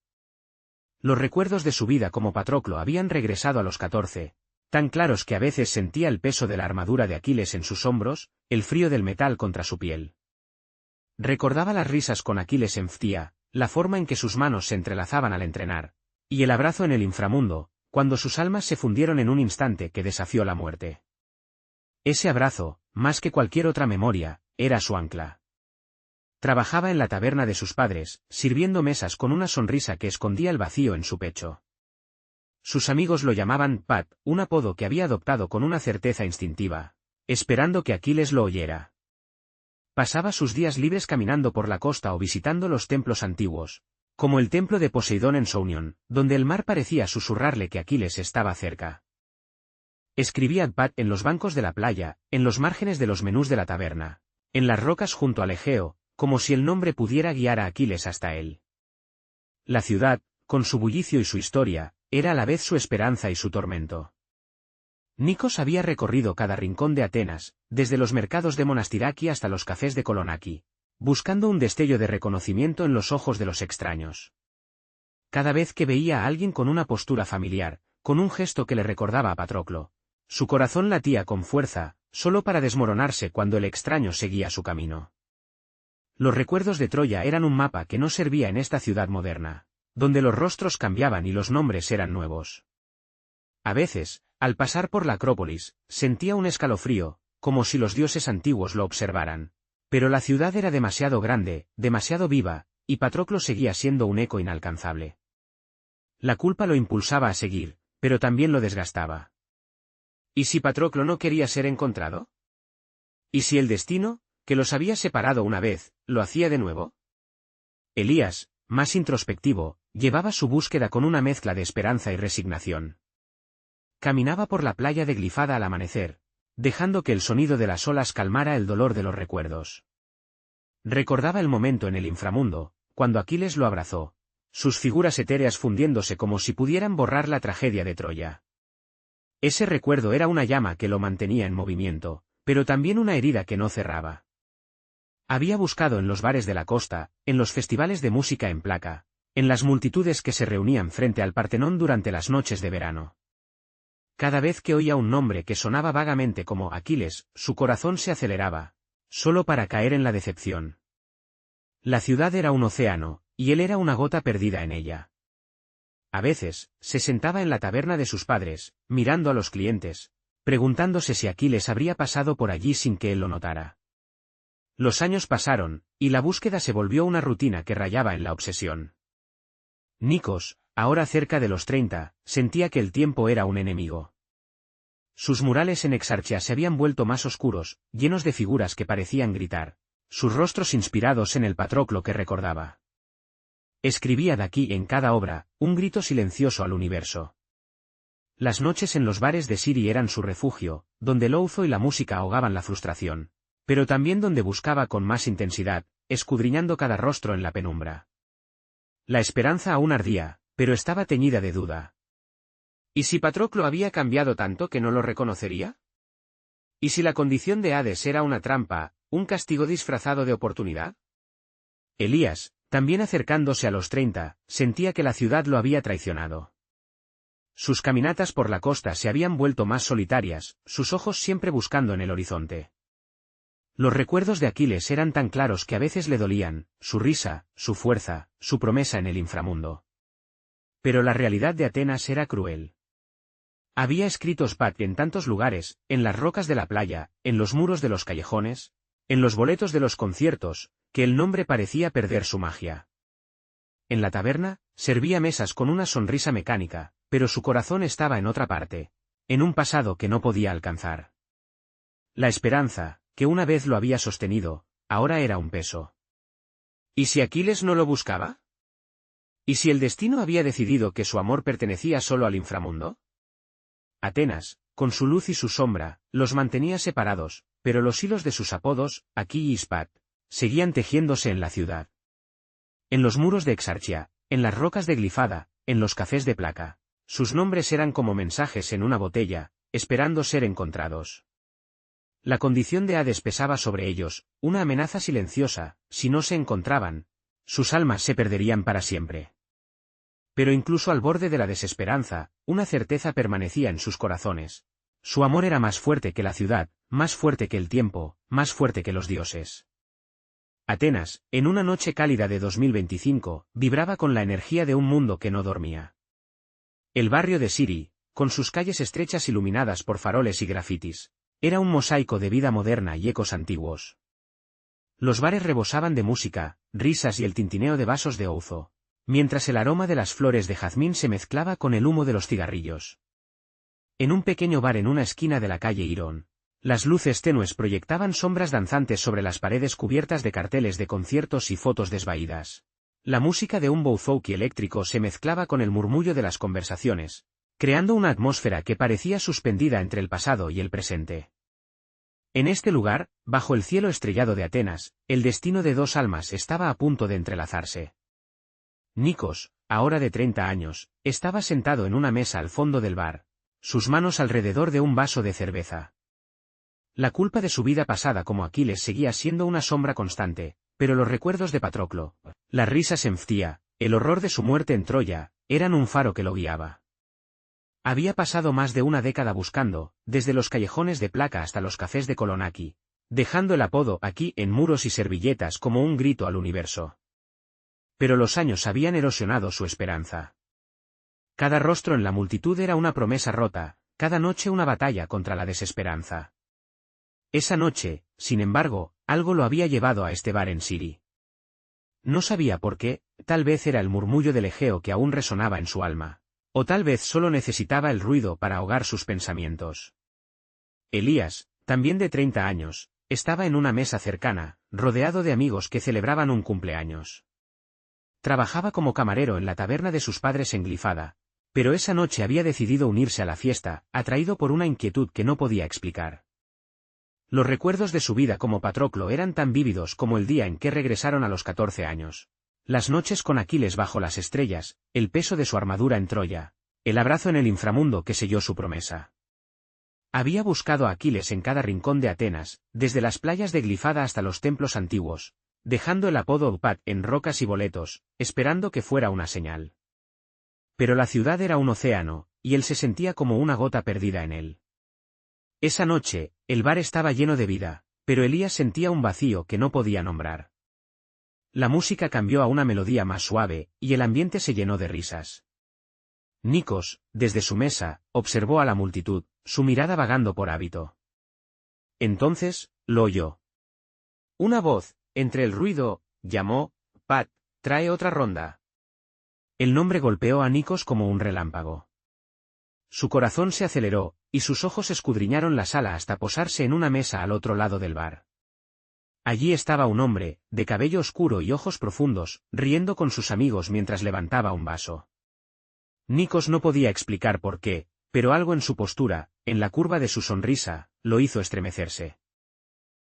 Los recuerdos de su vida como Patroclo habían regresado a los 14, tan claros que a veces sentía el peso de la armadura de Aquiles en sus hombros, el frío del metal contra su piel. Recordaba las risas con Aquiles en Phtía, la forma en que sus manos se entrelazaban al entrenar, y el abrazo en el inframundo, cuando sus almas se fundieron en un instante que desafió la muerte. Ese abrazo, más que cualquier otra memoria, era su ancla. Trabajaba en la taberna de sus padres, sirviendo mesas con una sonrisa que escondía el vacío en su pecho. Sus amigos lo llamaban Pat, un apodo que había adoptado con una certeza instintiva, esperando que Aquiles lo oyera. Pasaba sus días libres caminando por la costa o visitando los templos antiguos, como el templo de Poseidón en Sounion, donde el mar parecía susurrarle que Aquiles estaba cerca. Escribía Pat en los bancos de la playa, en los márgenes de los menús de la taberna, en las rocas junto al Egeo, como si el nombre pudiera guiar a Aquiles hasta él. La ciudad, con su bullicio y su historia, era a la vez su esperanza y su tormento. Nikos había recorrido cada rincón de Atenas, desde los mercados de Monastiraki hasta los cafés de Kolonaki, buscando un destello de reconocimiento en los ojos de los extraños. Cada vez que veía a alguien con una postura familiar, con un gesto que le recordaba a Patroclo, su corazón latía con fuerza, solo para desmoronarse cuando el extraño seguía su camino. Los recuerdos de Troya eran un mapa que no servía en esta ciudad moderna, donde los rostros cambiaban y los nombres eran nuevos. A veces, al pasar por la Acrópolis, sentía un escalofrío, como si los dioses antiguos lo observaran. Pero la ciudad era demasiado grande, demasiado viva, y Patroclo seguía siendo un eco inalcanzable. La culpa lo impulsaba a seguir, pero también lo desgastaba. ¿Y si Patroclo no quería ser encontrado? ¿Y si el destino, que los había separado una vez, lo hacía de nuevo? Elías, más introspectivo, llevaba su búsqueda con una mezcla de esperanza y resignación. Caminaba por la playa de Glifada al amanecer, dejando que el sonido de las olas calmara el dolor de los recuerdos. Recordaba el momento en el inframundo, cuando Aquiles lo abrazó, sus figuras etéreas fundiéndose como si pudieran borrar la tragedia de Troya. Ese recuerdo era una llama que lo mantenía en movimiento, pero también una herida que no cerraba. Había buscado en los bares de la costa, en los festivales de música en placa, en las multitudes que se reunían frente al Partenón durante las noches de verano. Cada vez que oía un nombre que sonaba vagamente como Aquiles, su corazón se aceleraba, solo para caer en la decepción. La ciudad era un océano, y él era una gota perdida en ella. A veces, se sentaba en la taberna de sus padres, mirando a los clientes, preguntándose si Aquiles habría pasado por allí sin que él lo notara. Los años pasaron, y la búsqueda se volvió una rutina que rayaba en la obsesión. Nikos, ahora cerca de los 30, sentía que el tiempo era un enemigo. Sus murales en Exarchia se habían vuelto más oscuros, llenos de figuras que parecían gritar, sus rostros inspirados en el Patroclo que recordaba. Escribía de aquí en cada obra, un grito silencioso al universo. Las noches en los bares de Siri eran su refugio, donde el ouzo y la música ahogaban la frustración, pero también donde buscaba con más intensidad, escudriñando cada rostro en la penumbra. La esperanza aún ardía, pero estaba teñida de duda. ¿Y si Patroclo había cambiado tanto que no lo reconocería? ¿Y si la condición de Hades era una trampa, un castigo disfrazado de oportunidad? Elías, también acercándose a los 30, sentía que la ciudad lo había traicionado. Sus caminatas por la costa se habían vuelto más solitarias, sus ojos siempre buscando en el horizonte. Los recuerdos de Aquiles eran tan claros que a veces le dolían, su risa, su fuerza, su promesa en el inframundo. Pero la realidad de Atenas era cruel. Había escrito Spat en tantos lugares, en las rocas de la playa, en los muros de los callejones, en los boletos de los conciertos, que el nombre parecía perder su magia. En la taberna, servía mesas con una sonrisa mecánica, pero su corazón estaba en otra parte, en un pasado que no podía alcanzar. La esperanza, que una vez lo había sostenido, ahora era un peso. ¿Y si Aquiles no lo buscaba? ¿Y si el destino había decidido que su amor pertenecía solo al inframundo? Atenas, con su luz y su sombra, los mantenía separados, pero los hilos de sus apodos, Aquí y Spat, seguían tejiéndose en la ciudad. En los muros de Exarchia, en las rocas de Glifada, en los cafés de placa, sus nombres eran como mensajes en una botella, esperando ser encontrados. La condición de Hades pesaba sobre ellos, una amenaza silenciosa, si no se encontraban, sus almas se perderían para siempre. Pero incluso al borde de la desesperanza, una certeza permanecía en sus corazones. Su amor era más fuerte que la ciudad, más fuerte que el tiempo, más fuerte que los dioses. Atenas, en una noche cálida de 2025, vibraba con la energía de un mundo que no dormía. El barrio de Siri, con sus calles estrechas iluminadas por faroles y grafitis, era un mosaico de vida moderna y ecos antiguos. Los bares rebosaban de música, risas y el tintineo de vasos de ouzo, mientras el aroma de las flores de jazmín se mezclaba con el humo de los cigarrillos. En un pequeño bar en una esquina de la calle Irón, las luces tenues proyectaban sombras danzantes sobre las paredes cubiertas de carteles de conciertos y fotos desvaídas. La música de un bouzouki eléctrico se mezclaba con el murmullo de las conversaciones, creando una atmósfera que parecía suspendida entre el pasado y el presente. En este lugar, bajo el cielo estrellado de Atenas, el destino de dos almas estaba a punto de entrelazarse. Nikos, ahora de 30 años, estaba sentado en una mesa al fondo del bar, sus manos alrededor de un vaso de cerveza. La culpa de su vida pasada como Aquiles seguía siendo una sombra constante, pero los recuerdos de Patroclo, las risas en Phthia, el horror de su muerte en Troya, eran un faro que lo guiaba. Había pasado más de una década buscando, desde los callejones de placa hasta los cafés de Kolonaki, dejando el apodo aquí en muros y servilletas como un grito al universo. Pero los años habían erosionado su esperanza. Cada rostro en la multitud era una promesa rota, cada noche una batalla contra la desesperanza. Esa noche, sin embargo, algo lo había llevado a este bar en Siri. No sabía por qué, tal vez era el murmullo del Egeo que aún resonaba en su alma, o tal vez solo necesitaba el ruido para ahogar sus pensamientos. Elías, también de 30 años, estaba en una mesa cercana, rodeado de amigos que celebraban un cumpleaños. Trabajaba como camarero en la taberna de sus padres en Glifada, pero esa noche había decidido unirse a la fiesta, atraído por una inquietud que no podía explicar. Los recuerdos de su vida como Patroclo eran tan vívidos como el día en que regresaron a los 14 años. Las noches con Aquiles bajo las estrellas, el peso de su armadura en Troya, el abrazo en el inframundo que selló su promesa. Había buscado a Aquiles en cada rincón de Atenas, desde las playas de Glifada hasta los templos antiguos, dejando el apodo Upat en rocas y boletos, esperando que fuera una señal. Pero la ciudad era un océano, y él se sentía como una gota perdida en él. Esa noche, el bar estaba lleno de vida, pero Elías sentía un vacío que no podía nombrar. La música cambió a una melodía más suave, y el ambiente se llenó de risas. Nikos, desde su mesa, observó a la multitud, su mirada vagando por hábito. Entonces, lo oyó. Una voz, entre el ruido, llamó: «Pat, trae otra ronda». El nombre golpeó a Nikos como un relámpago. Su corazón se aceleró, y sus ojos escudriñaron la sala hasta posarse en una mesa al otro lado del bar. Allí estaba un hombre, de cabello oscuro y ojos profundos, riendo con sus amigos mientras levantaba un vaso. Nikos no podía explicar por qué, pero algo en su postura, en la curva de su sonrisa, lo hizo estremecerse.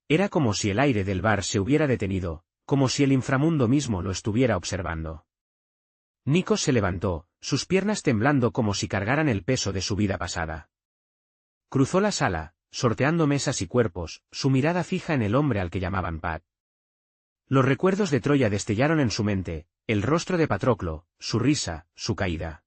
Era como si el aire del bar se hubiera detenido, como si el inframundo mismo lo estuviera observando. Nikos se levantó, sus piernas temblando como si cargaran el peso de su vida pasada. Cruzó la sala, sorteando mesas y cuerpos, su mirada fija en el hombre al que llamaban Pat. Los recuerdos de Troya destellaron en su mente, el rostro de Patroclo, su risa, su caída.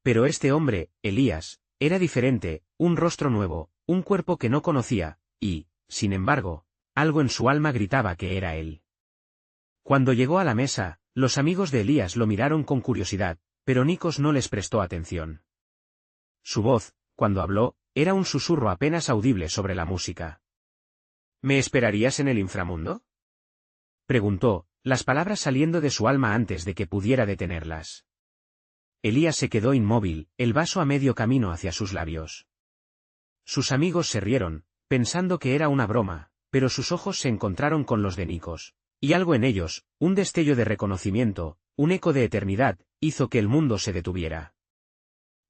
Pero este hombre, Elías, era diferente, un rostro nuevo, un cuerpo que no conocía, y, sin embargo, algo en su alma gritaba que era él. Cuando llegó a la mesa, los amigos de Elías lo miraron con curiosidad, pero Nikos no les prestó atención. Su voz, cuando habló, era un susurro apenas audible sobre la música. ¿Me esperarías en el inframundo?, preguntó, las palabras saliendo de su alma antes de que pudiera detenerlas. Elías se quedó inmóvil, el vaso a medio camino hacia sus labios. Sus amigos se rieron, pensando que era una broma, pero sus ojos se encontraron con los de Nikos, y algo en ellos, un destello de reconocimiento, un eco de eternidad, hizo que el mundo se detuviera.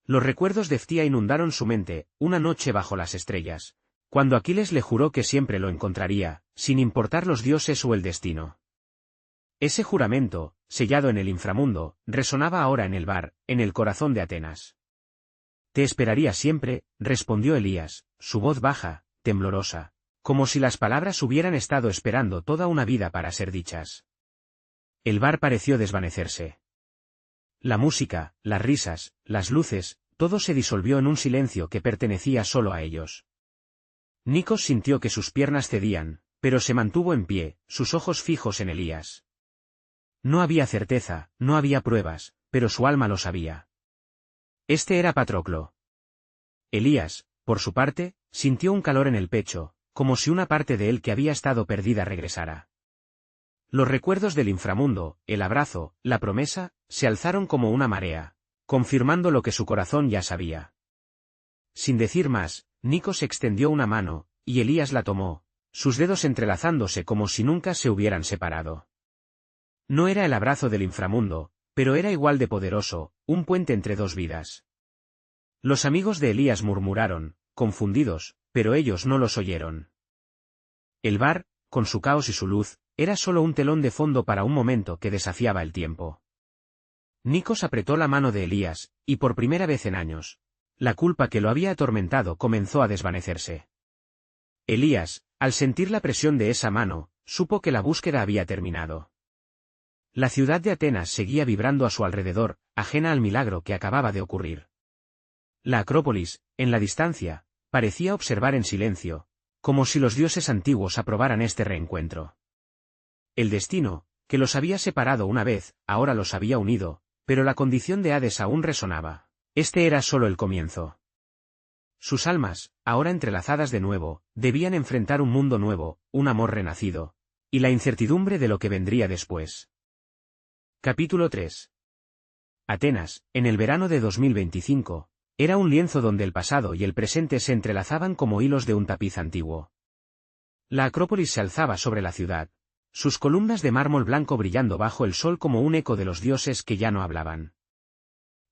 Los recuerdos de Ftia inundaron su mente, una noche bajo las estrellas, cuando Aquiles le juró que siempre lo encontraría, sin importar los dioses o el destino. Ese juramento, sellado en el inframundo, resonaba ahora en el bar, en el corazón de Atenas. «Te esperaría siempre», respondió Elías, su voz baja, temblorosa, como si las palabras hubieran estado esperando toda una vida para ser dichas. El bar pareció desvanecerse. La música, las risas, las luces, todo se disolvió en un silencio que pertenecía solo a ellos. Nikos sintió que sus piernas cedían, pero se mantuvo en pie, sus ojos fijos en Elías. No había certeza, no había pruebas, pero su alma lo sabía. Este era Patroclo. Elías, por su parte, sintió un calor en el pecho, como si una parte de él que había estado perdida regresara. Los recuerdos del inframundo, el abrazo, la promesa, se alzaron como una marea, confirmando lo que su corazón ya sabía. Sin decir más, Nikos extendió una mano, y Elías la tomó, sus dedos entrelazándose como si nunca se hubieran separado. No era el abrazo del inframundo, pero era igual de poderoso, un puente entre dos vidas. Los amigos de Elías murmuraron, confundidos, pero ellos no los oyeron. El bar, con su caos y su luz, era solo un telón de fondo para un momento que desafiaba el tiempo. Nikos apretó la mano de Elías, y por primera vez en años, la culpa que lo había atormentado comenzó a desvanecerse. Elías, al sentir la presión de esa mano, supo que la búsqueda había terminado. La ciudad de Atenas seguía vibrando a su alrededor, ajena al milagro que acababa de ocurrir. La Acrópolis, en la distancia, parecía observar en silencio, como si los dioses antiguos aprobaran este reencuentro. El destino, que los había separado una vez, ahora los había unido, pero la condición de Hades aún resonaba. Este era solo el comienzo. Sus almas, ahora entrelazadas de nuevo, debían enfrentar un mundo nuevo, un amor renacido, y la incertidumbre de lo que vendría después. Capítulo 3. Atenas, en el verano de 2025, era un lienzo donde el pasado y el presente se entrelazaban como hilos de un tapiz antiguo. La Acrópolis se alzaba sobre la ciudad, sus columnas de mármol blanco brillando bajo el sol como un eco de los dioses que ya no hablaban.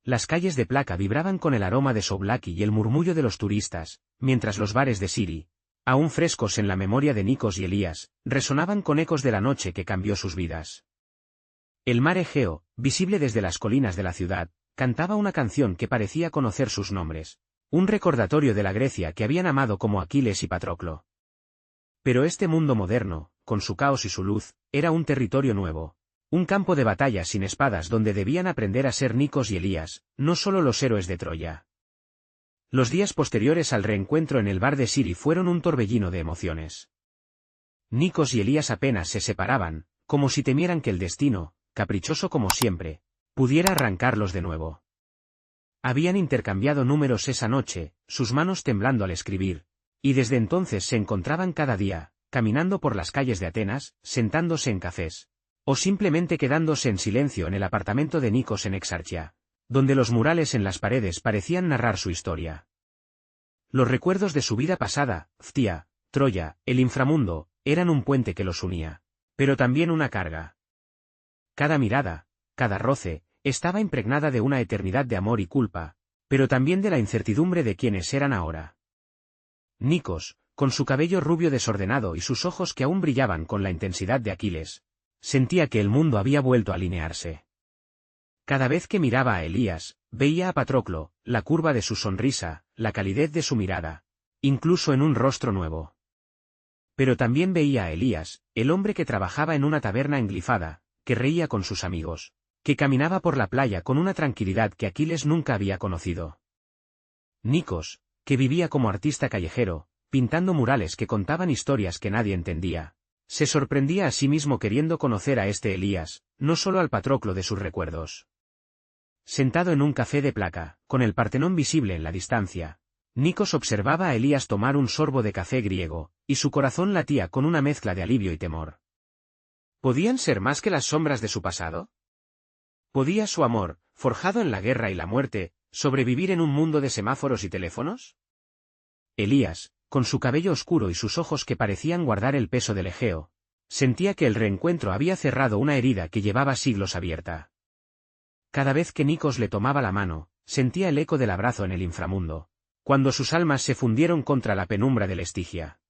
Las calles de placa vibraban con el aroma de souvlaki y el murmullo de los turistas, mientras los bares de Siri, aún frescos en la memoria de Nikos y Elías, resonaban con ecos de la noche que cambió sus vidas. El mar Egeo, visible desde las colinas de la ciudad, cantaba una canción que parecía conocer sus nombres, un recordatorio de la Grecia que habían amado como Aquiles y Patroclo. Pero este mundo moderno, con su caos y su luz, era un territorio nuevo. Un campo de batalla sin espadas donde debían aprender a ser Nikos y Elías, no solo los héroes de Troya. Los días posteriores al reencuentro en el bar de Siri fueron un torbellino de emociones. Nikos y Elías apenas se separaban, como si temieran que el destino, caprichoso como siempre, pudiera arrancarlos de nuevo. Habían intercambiado números esa noche, sus manos temblando al escribir, y desde entonces se encontraban cada día, caminando por las calles de Atenas, sentándose en cafés, o simplemente quedándose en silencio en el apartamento de Nikos en Exarchia, donde los murales en las paredes parecían narrar su historia. Los recuerdos de su vida pasada, Phtia, Troya, el inframundo, eran un puente que los unía, pero también una carga. Cada mirada, cada roce, estaba impregnada de una eternidad de amor y culpa, pero también de la incertidumbre de quiénes eran ahora. Nikos, con su cabello rubio desordenado y sus ojos que aún brillaban con la intensidad de Aquiles, sentía que el mundo había vuelto a alinearse. Cada vez que miraba a Elías, veía a Patroclo, la curva de su sonrisa, la calidez de su mirada, incluso en un rostro nuevo. Pero también veía a Elías, el hombre que trabajaba en una taberna en Glifada, que reía con sus amigos, que caminaba por la playa con una tranquilidad que Aquiles nunca había conocido. Nikos, que vivía como artista callejero, pintando murales que contaban historias que nadie entendía. Se sorprendía a sí mismo queriendo conocer a este Elías, no solo al Patroclo de sus recuerdos. Sentado en un café de placa, con el Partenón visible en la distancia, Nikos observaba a Elías tomar un sorbo de café griego, y su corazón latía con una mezcla de alivio y temor. ¿Podían ser más que las sombras de su pasado? ¿Podía su amor, forjado en la guerra y la muerte, sobrevivir en un mundo de semáforos y teléfonos? Elías, con su cabello oscuro y sus ojos que parecían guardar el peso del Egeo, sentía que el reencuentro había cerrado una herida que llevaba siglos abierta. Cada vez que Nikos le tomaba la mano, sentía el eco del abrazo en el inframundo, cuando sus almas se fundieron contra la penumbra del Estigia.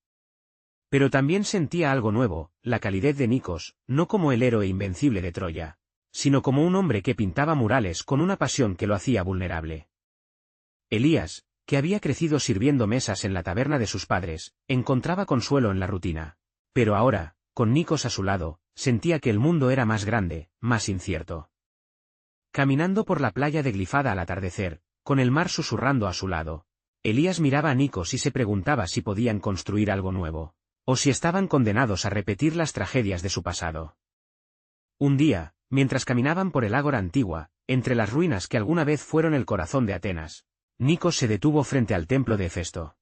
Pero también sentía algo nuevo, la calidez de Nikos, no como el héroe invencible de Troya, sino como un hombre que pintaba murales con una pasión que lo hacía vulnerable. Elías, que había crecido sirviendo mesas en la taberna de sus padres, encontraba consuelo en la rutina. Pero ahora, con Nikos a su lado, sentía que el mundo era más grande, más incierto. Caminando por la playa de Glifada al atardecer, con el mar susurrando a su lado, Elías miraba a Nikos y se preguntaba si podían construir algo nuevo, o si estaban condenados a repetir las tragedias de su pasado. Un día, mientras caminaban por el ágora antigua, entre las ruinas que alguna vez fueron el corazón de Atenas, Nikos se detuvo frente al templo de Hefesto.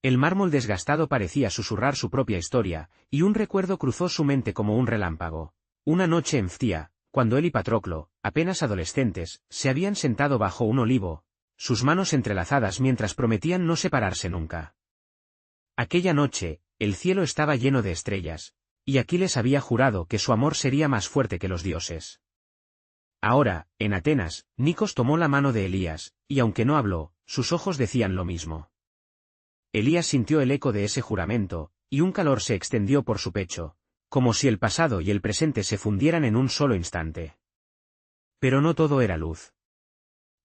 El mármol desgastado parecía susurrar su propia historia, y un recuerdo cruzó su mente como un relámpago. Una noche en Phtia, cuando él y Patroclo, apenas adolescentes, se habían sentado bajo un olivo, sus manos entrelazadas mientras prometían no separarse nunca. Aquella noche, el cielo estaba lleno de estrellas, y Aquiles había jurado que su amor sería más fuerte que los dioses. Ahora, en Atenas, Nikos tomó la mano de Elías, y aunque no habló, sus ojos decían lo mismo. Elías sintió el eco de ese juramento, y un calor se extendió por su pecho, como si el pasado y el presente se fundieran en un solo instante. Pero no todo era luz.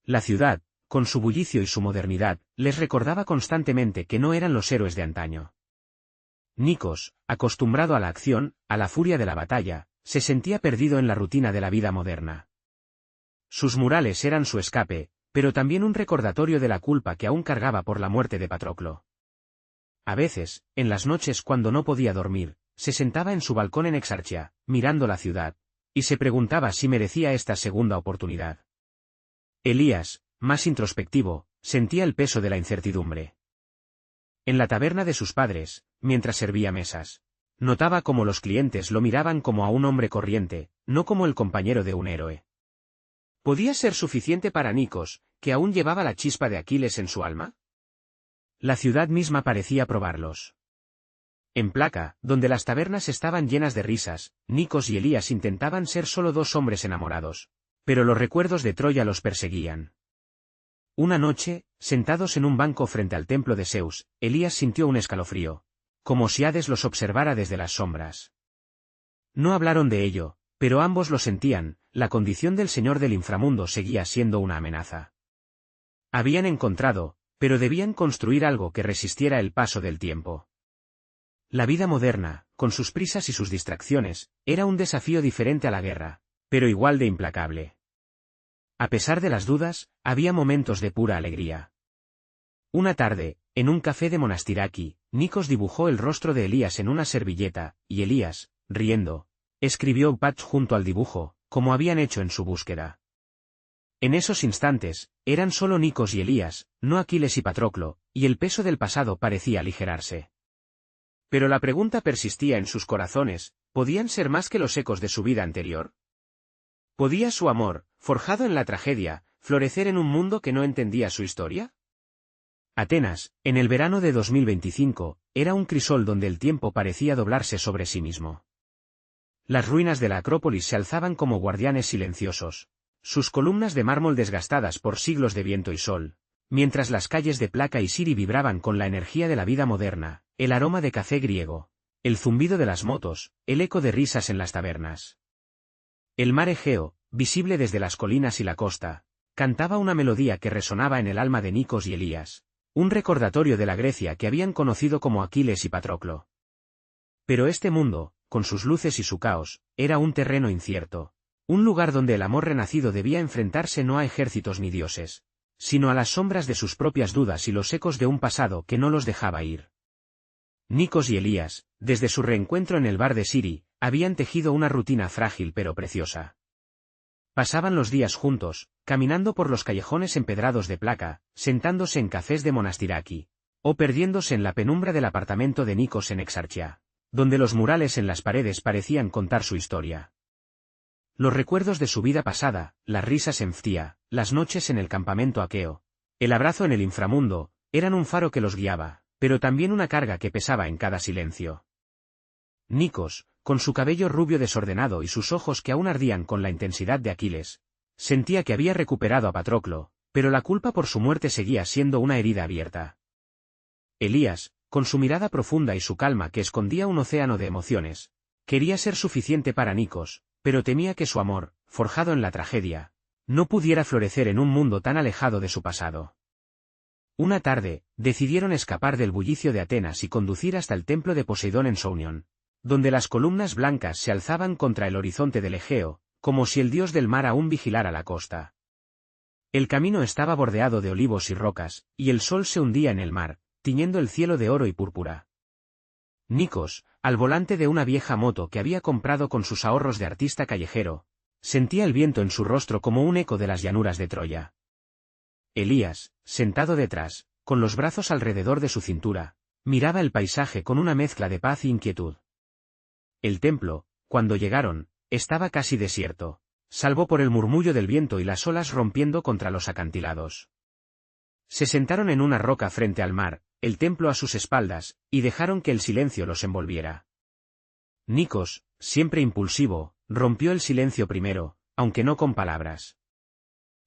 La ciudad, con su bullicio y su modernidad, les recordaba constantemente que no eran los héroes de antaño. Nikos, acostumbrado a la acción, a la furia de la batalla, se sentía perdido en la rutina de la vida moderna. Sus murales eran su escape, pero también un recordatorio de la culpa que aún cargaba por la muerte de Patroclo. A veces, en las noches cuando no podía dormir, se sentaba en su balcón en Exarchia, mirando la ciudad, y se preguntaba si merecía esta segunda oportunidad. Elías, más introspectivo, sentía el peso de la incertidumbre. En la taberna de sus padres, mientras servía mesas, notaba cómo los clientes lo miraban como a un hombre corriente, no como el compañero de un héroe. ¿Podía ser suficiente para Nikos, que aún llevaba la chispa de Aquiles en su alma? La ciudad misma parecía probarlos. En Placa, donde las tabernas estaban llenas de risas, Nikos y Elías intentaban ser solo dos hombres enamorados. Pero los recuerdos de Troya los perseguían. Una noche, sentados en un banco frente al templo de Zeus, Elías sintió un escalofrío, como si Hades los observara desde las sombras. No hablaron de ello, pero ambos lo sentían, la condición del señor del inframundo seguía siendo una amenaza. Habían encontrado, pero debían construir algo que resistiera el paso del tiempo. La vida moderna, con sus prisas y sus distracciones, era un desafío diferente a la guerra, pero igual de implacable. A pesar de las dudas, había momentos de pura alegría. Una tarde, en un café de Monastiraki, Nikos dibujó el rostro de Elías en una servilleta, y Elías, riendo, escribió Patch junto al dibujo, como habían hecho en su búsqueda. En esos instantes, eran solo Nikos y Elías, no Aquiles y Patroclo, y el peso del pasado parecía aligerarse. Pero la pregunta persistía en sus corazones, ¿podían ser más que los ecos de su vida anterior? ¿Podía su amor, forjado en la tragedia, florecer en un mundo que no entendía su historia? Atenas, en el verano de 2025, era un crisol donde el tiempo parecía doblarse sobre sí mismo. Las ruinas de la Acrópolis se alzaban como guardianes silenciosos, sus columnas de mármol desgastadas por siglos de viento y sol, mientras las calles de Placa y Siri vibraban con la energía de la vida moderna, el aroma de café griego, el zumbido de las motos, el eco de risas en las tabernas. El mar Egeo, visible desde las colinas y la costa, cantaba una melodía que resonaba en el alma de Nikos y Elías, un recordatorio de la Grecia que habían conocido como Aquiles y Patroclo. Pero este mundo, con sus luces y su caos, era un terreno incierto, un lugar donde el amor renacido debía enfrentarse no a ejércitos ni dioses, sino a las sombras de sus propias dudas y los ecos de un pasado que no los dejaba ir. Nikos y Elías, desde su reencuentro en el bar de Siri, habían tejido una rutina frágil pero preciosa. Pasaban los días juntos, caminando por los callejones empedrados de Placa, sentándose en cafés de Monastiraki, o perdiéndose en la penumbra del apartamento de Nikos en Exarchia, donde los murales en las paredes parecían contar su historia. Los recuerdos de su vida pasada, las risas en Phthia, las noches en el campamento aqueo, el abrazo en el inframundo, eran un faro que los guiaba, pero también una carga que pesaba en cada silencio. Nikos, con su cabello rubio desordenado y sus ojos que aún ardían con la intensidad de Aquiles, sentía que había recuperado a Patroclo, pero la culpa por su muerte seguía siendo una herida abierta. Elías, con su mirada profunda y su calma que escondía un océano de emociones, quería ser suficiente para Nikos, pero temía que su amor, forjado en la tragedia, no pudiera florecer en un mundo tan alejado de su pasado. Una tarde, decidieron escapar del bullicio de Atenas y conducir hasta el templo de Poseidón en Sounion, donde las columnas blancas se alzaban contra el horizonte del Egeo, como si el dios del mar aún vigilara la costa. El camino estaba bordeado de olivos y rocas, y el sol se hundía en el mar, tiñendo el cielo de oro y púrpura. Nikos, al volante de una vieja moto que había comprado con sus ahorros de artista callejero, sentía el viento en su rostro como un eco de las llanuras de Troya. Elías, sentado detrás, con los brazos alrededor de su cintura, miraba el paisaje con una mezcla de paz e inquietud. El templo, cuando llegaron, estaba casi desierto, salvo por el murmullo del viento y las olas rompiendo contra los acantilados. Se sentaron en una roca frente al mar, el templo a sus espaldas, y dejaron que el silencio los envolviera. Nikos, siempre impulsivo, rompió el silencio primero, aunque no con palabras.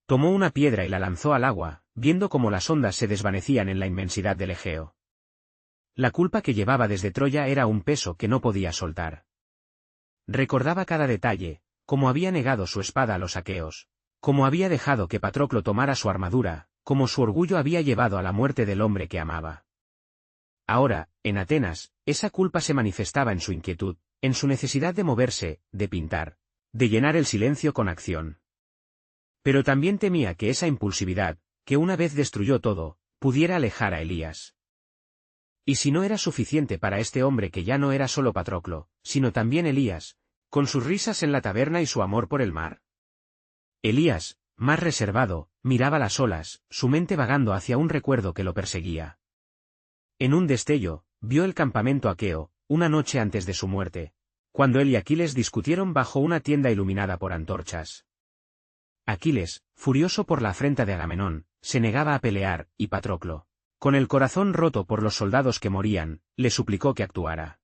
Tomó una piedra y la lanzó al agua, viendo cómo las ondas se desvanecían en la inmensidad del Egeo. La culpa que llevaba desde Troya era un peso que no podía soltar. Recordaba cada detalle, cómo había negado su espada a los aqueos, cómo había dejado que Patroclo tomara su armadura, cómo su orgullo había llevado a la muerte del hombre que amaba. Ahora, en Atenas, esa culpa se manifestaba en su inquietud, en su necesidad de moverse, de pintar, de llenar el silencio con acción. Pero también temía que esa impulsividad, que una vez destruyó todo, pudiera alejar a Elías. Y si no era suficiente para este hombre que ya no era solo Patroclo, sino también Elías, con sus risas en la taberna y su amor por el mar. Elías, más reservado, miraba las olas, su mente vagando hacia un recuerdo que lo perseguía. En un destello, vio el campamento aqueo, una noche antes de su muerte, cuando él y Aquiles discutieron bajo una tienda iluminada por antorchas. Aquiles, furioso por la afrenta de Agamenón, se negaba a pelear, y Patroclo, con el corazón roto por los soldados que morían, le suplicó que actuara.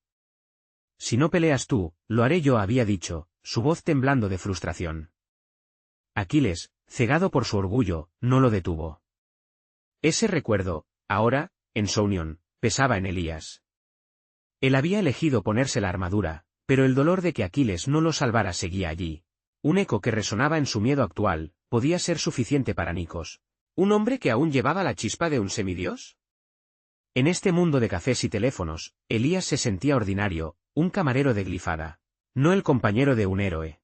Si no peleas tú, lo haré yo, había dicho, su voz temblando de frustración. Aquiles, cegado por su orgullo, no lo detuvo. Ese recuerdo, ahora, en su unión, pesaba en Elías. Él había elegido ponerse la armadura, pero el dolor de que Aquiles no lo salvara seguía allí. Un eco que resonaba en su miedo actual, podía ser suficiente para Nikos. ¿Un hombre que aún llevaba la chispa de un semidios? En este mundo de cafés y teléfonos, Elías se sentía ordinario, un camarero de Glifada, no el compañero de un héroe.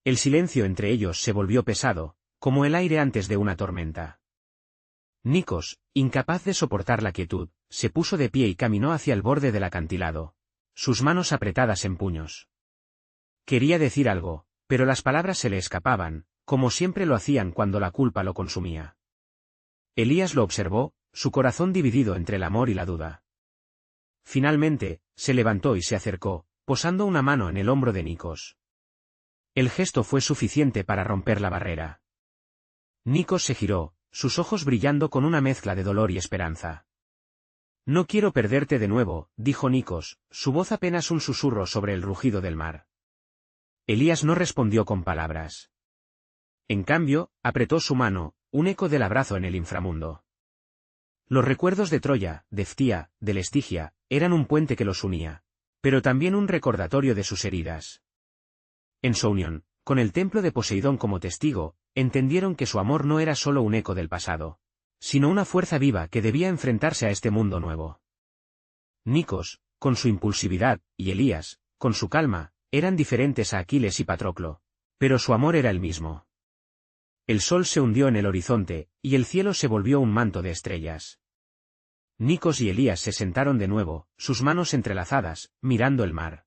El silencio entre ellos se volvió pesado, como el aire antes de una tormenta. Nikos, incapaz de soportar la quietud, se puso de pie y caminó hacia el borde del acantilado, sus manos apretadas en puños. Quería decir algo, pero las palabras se le escapaban, como siempre lo hacían cuando la culpa lo consumía. Elías lo observó, su corazón dividido entre el amor y la duda. Finalmente, se levantó y se acercó, posando una mano en el hombro de Nikos. El gesto fue suficiente para romper la barrera. Nikos se giró, sus ojos brillando con una mezcla de dolor y esperanza. No quiero perderte de nuevo, dijo Nikos, su voz apenas un susurro sobre el rugido del mar. Elías no respondió con palabras. En cambio, apretó su mano, un eco del abrazo en el inframundo. Los recuerdos de Troya, de Ftia, de Lestigia, eran un puente que los unía, pero también un recordatorio de sus heridas. En su unión, con el templo de Poseidón como testigo, entendieron que su amor no era solo un eco del pasado, sino una fuerza viva que debía enfrentarse a este mundo nuevo. Nikos, con su impulsividad, y Elías, con su calma, eran diferentes a Aquiles y Patroclo, pero su amor era el mismo. El sol se hundió en el horizonte, y el cielo se volvió un manto de estrellas. Nikos y Elías se sentaron de nuevo, sus manos entrelazadas, mirando el mar.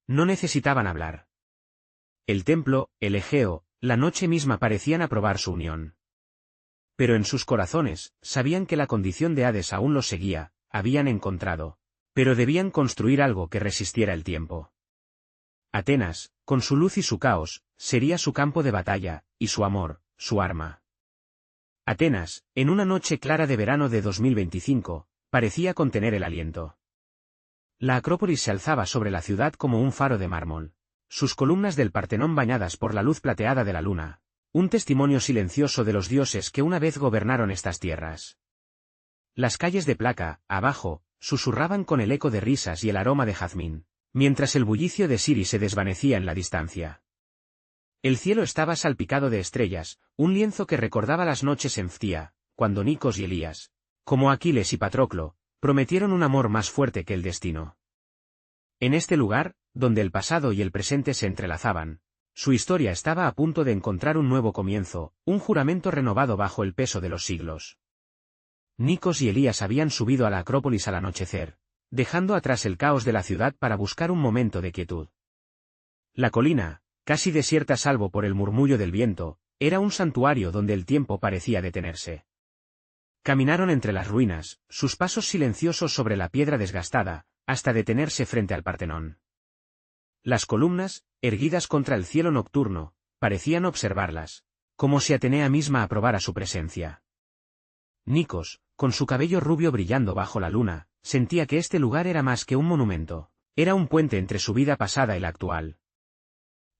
No necesitaban hablar. El templo, el Egeo, la noche misma parecían aprobar su unión. Pero en sus corazones, sabían que la condición de Hades aún los seguía, habían encontrado. Pero debían construir algo que resistiera el tiempo. Atenas, con su luz y su caos, sería su campo de batalla, y su amor, su arma. Atenas, en una noche clara de verano de 2025, parecía contener el aliento. La Acrópolis se alzaba sobre la ciudad como un faro de mármol, sus columnas del Partenón bañadas por la luz plateada de la luna, un testimonio silencioso de los dioses que una vez gobernaron estas tierras. Las calles de placa, abajo, susurraban con el eco de risas y el aroma de jazmín, mientras el bullicio de Siri se desvanecía en la distancia. El cielo estaba salpicado de estrellas, un lienzo que recordaba las noches en Ftia, cuando Nikos y Elías, como Aquiles y Patroclo, prometieron un amor más fuerte que el destino. En este lugar, donde el pasado y el presente se entrelazaban, su historia estaba a punto de encontrar un nuevo comienzo, un juramento renovado bajo el peso de los siglos. Nikos y Elías habían subido a la Acrópolis al anochecer, dejando atrás el caos de la ciudad para buscar un momento de quietud. La colina, casi desierta salvo por el murmullo del viento, era un santuario donde el tiempo parecía detenerse. Caminaron entre las ruinas, sus pasos silenciosos sobre la piedra desgastada, hasta detenerse frente al Partenón. Las columnas, erguidas contra el cielo nocturno, parecían observarlas, como si Atenea misma aprobara su presencia. Nikos, con su cabello rubio brillando bajo la luna, sentía que este lugar era más que un monumento, era un puente entre su vida pasada y la actual.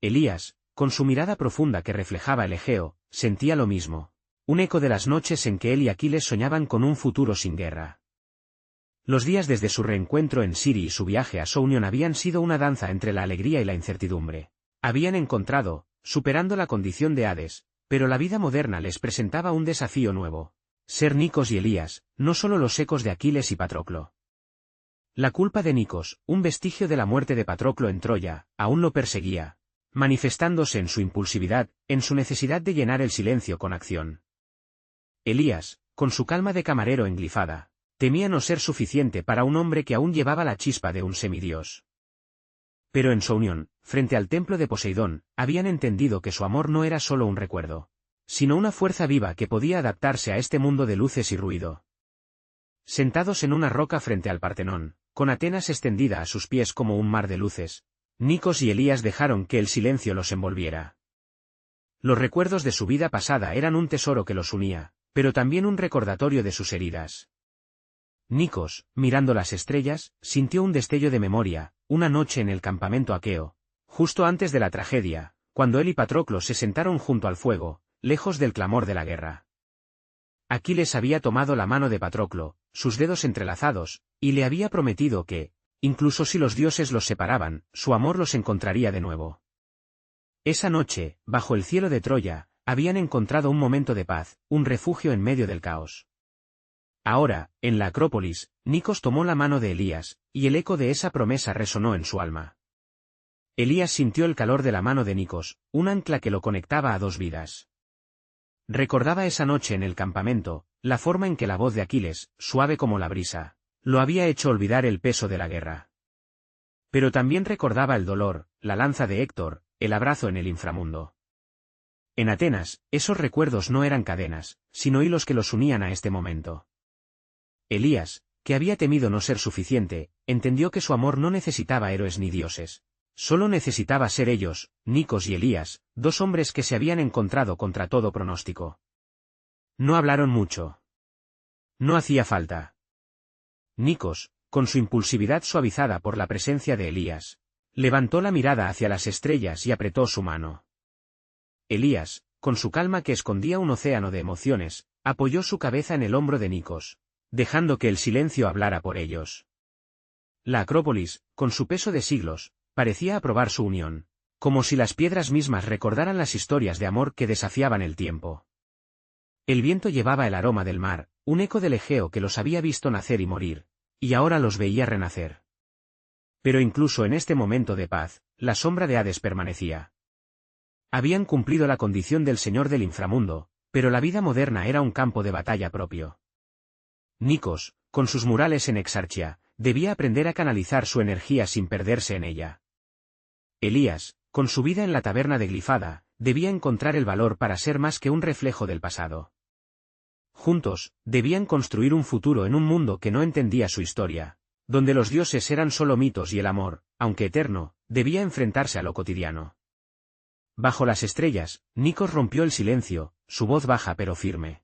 Elías, con su mirada profunda que reflejaba el Egeo, sentía lo mismo, un eco de las noches en que él y Aquiles soñaban con un futuro sin guerra. Los días desde su reencuentro en Siri y su viaje a Sounion habían sido una danza entre la alegría y la incertidumbre. Habían encontrado, superando la condición de Hades, pero la vida moderna les presentaba un desafío nuevo. Ser Nikos y Elías, no solo los ecos de Aquiles y Patroclo. La culpa de Nikos, un vestigio de la muerte de Patroclo en Troya, aún lo perseguía, manifestándose en su impulsividad, en su necesidad de llenar el silencio con acción. Elías, con su calma de camarero en Glifada, temía no ser suficiente para un hombre que aún llevaba la chispa de un semidios. Pero en su unión, frente al templo de Poseidón, habían entendido que su amor no era solo un recuerdo, sino una fuerza viva que podía adaptarse a este mundo de luces y ruido. Sentados en una roca frente al Partenón, con Atenas extendida a sus pies como un mar de luces, Nikos y Elías dejaron que el silencio los envolviera. Los recuerdos de su vida pasada eran un tesoro que los unía, pero también un recordatorio de sus heridas. Nikos, mirando las estrellas, sintió un destello de memoria, una noche en el campamento aqueo, justo antes de la tragedia, cuando él y Patroclo se sentaron junto al fuego, lejos del clamor de la guerra. Aquiles había tomado la mano de Patroclo, sus dedos entrelazados, y le había prometido que, incluso si los dioses los separaban, su amor los encontraría de nuevo. Esa noche, bajo el cielo de Troya, habían encontrado un momento de paz, un refugio en medio del caos. Ahora, en la Acrópolis, Nikos tomó la mano de Elías, y el eco de esa promesa resonó en su alma. Elías sintió el calor de la mano de Nikos, un ancla que lo conectaba a dos vidas. Recordaba esa noche en el campamento, la forma en que la voz de Aquiles, suave como la brisa, lo había hecho olvidar el peso de la guerra. Pero también recordaba el dolor, la lanza de Héctor, el abrazo en el inframundo. En Atenas, esos recuerdos no eran cadenas, sino hilos que los unían a este momento. Elías, que había temido no ser suficiente, entendió que su amor no necesitaba héroes ni dioses. Solo necesitaba ser ellos, Nikos y Elías, dos hombres que se habían encontrado contra todo pronóstico. No hablaron mucho. No hacía falta. Nikos, con su impulsividad suavizada por la presencia de Elías, levantó la mirada hacia las estrellas y apretó su mano. Elías, con su calma que escondía un océano de emociones, apoyó su cabeza en el hombro de Nikos, dejando que el silencio hablara por ellos. La Acrópolis, con su peso de siglos, parecía aprobar su unión, como si las piedras mismas recordaran las historias de amor que desafiaban el tiempo. El viento llevaba el aroma del mar, un eco del Egeo que los había visto nacer y morir, y ahora los veía renacer. Pero incluso en este momento de paz, la sombra de Hades permanecía. Habían cumplido la condición del señor del inframundo, pero la vida moderna era un campo de batalla propio. Nikos, con sus murales en Exarchia, debía aprender a canalizar su energía sin perderse en ella. Elías, con su vida en la taberna de Glifada, debía encontrar el valor para ser más que un reflejo del pasado. Juntos, debían construir un futuro en un mundo que no entendía su historia, donde los dioses eran solo mitos y el amor, aunque eterno, debía enfrentarse a lo cotidiano. Bajo las estrellas, Nikos rompió el silencio, su voz baja pero firme.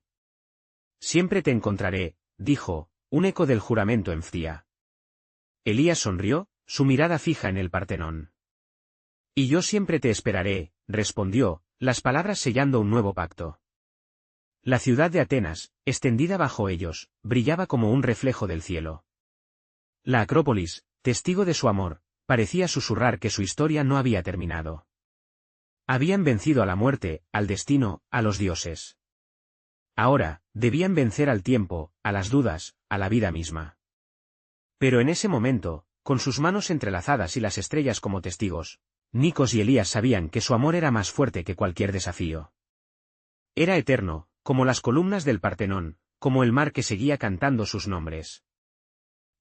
Siempre te encontraré, dijo, un eco del juramento en Phtia. Elías sonrió, su mirada fija en el Partenón. Y yo siempre te esperaré, respondió, las palabras sellando un nuevo pacto. La ciudad de Atenas, extendida bajo ellos, brillaba como un reflejo del cielo. La Acrópolis, testigo de su amor, parecía susurrar que su historia no había terminado. Habían vencido a la muerte, al destino, a los dioses. Ahora, debían vencer al tiempo, a las dudas, a la vida misma. Pero en ese momento, con sus manos entrelazadas y las estrellas como testigos, Nikos y Elías sabían que su amor era más fuerte que cualquier desafío. Era eterno, como las columnas del Partenón, como el mar que seguía cantando sus nombres.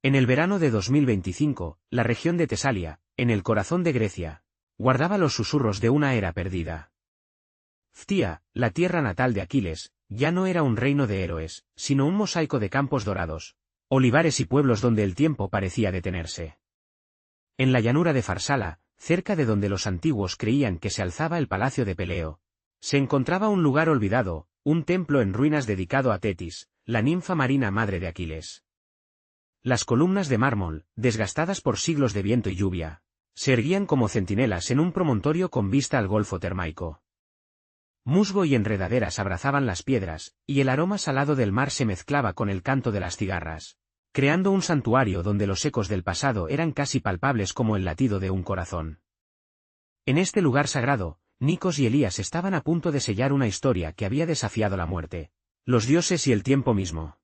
En el verano de 2025, la región de Tesalia, en el corazón de Grecia, guardaba los susurros de una era perdida. Phtia, la tierra natal de Aquiles, ya no era un reino de héroes, sino un mosaico de campos dorados, olivares y pueblos donde el tiempo parecía detenerse. En la llanura de Farsala, cerca de donde los antiguos creían que se alzaba el palacio de Peleo, se encontraba un lugar olvidado, un templo en ruinas dedicado a Tetis, la ninfa marina madre de Aquiles. Las columnas de mármol, desgastadas por siglos de viento y lluvia, se erguían como centinelas en un promontorio con vista al golfo termaico. Musgo y enredaderas abrazaban las piedras, y el aroma salado del mar se mezclaba con el canto de las cigarras, creando un santuario donde los ecos del pasado eran casi palpables como el latido de un corazón. En este lugar sagrado, Nikos y Elías estaban a punto de sellar una historia que había desafiado la muerte, los dioses y el tiempo mismo.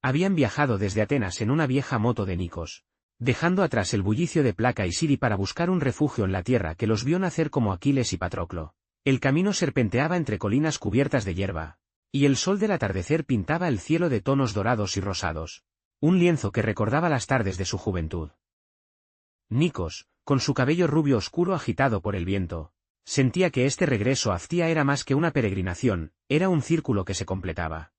Habían viajado desde Atenas en una vieja moto de Nikos, dejando atrás el bullicio de Placa y Siri para buscar un refugio en la tierra que los vio nacer como Aquiles y Patroclo. El camino serpenteaba entre colinas cubiertas de hierba, y el sol del atardecer pintaba el cielo de tonos dorados y rosados, un lienzo que recordaba las tardes de su juventud. Nikos, con su cabello rubio oscuro agitado por el viento, sentía que este regreso a Phtia era más que una peregrinación, era un círculo que se completaba.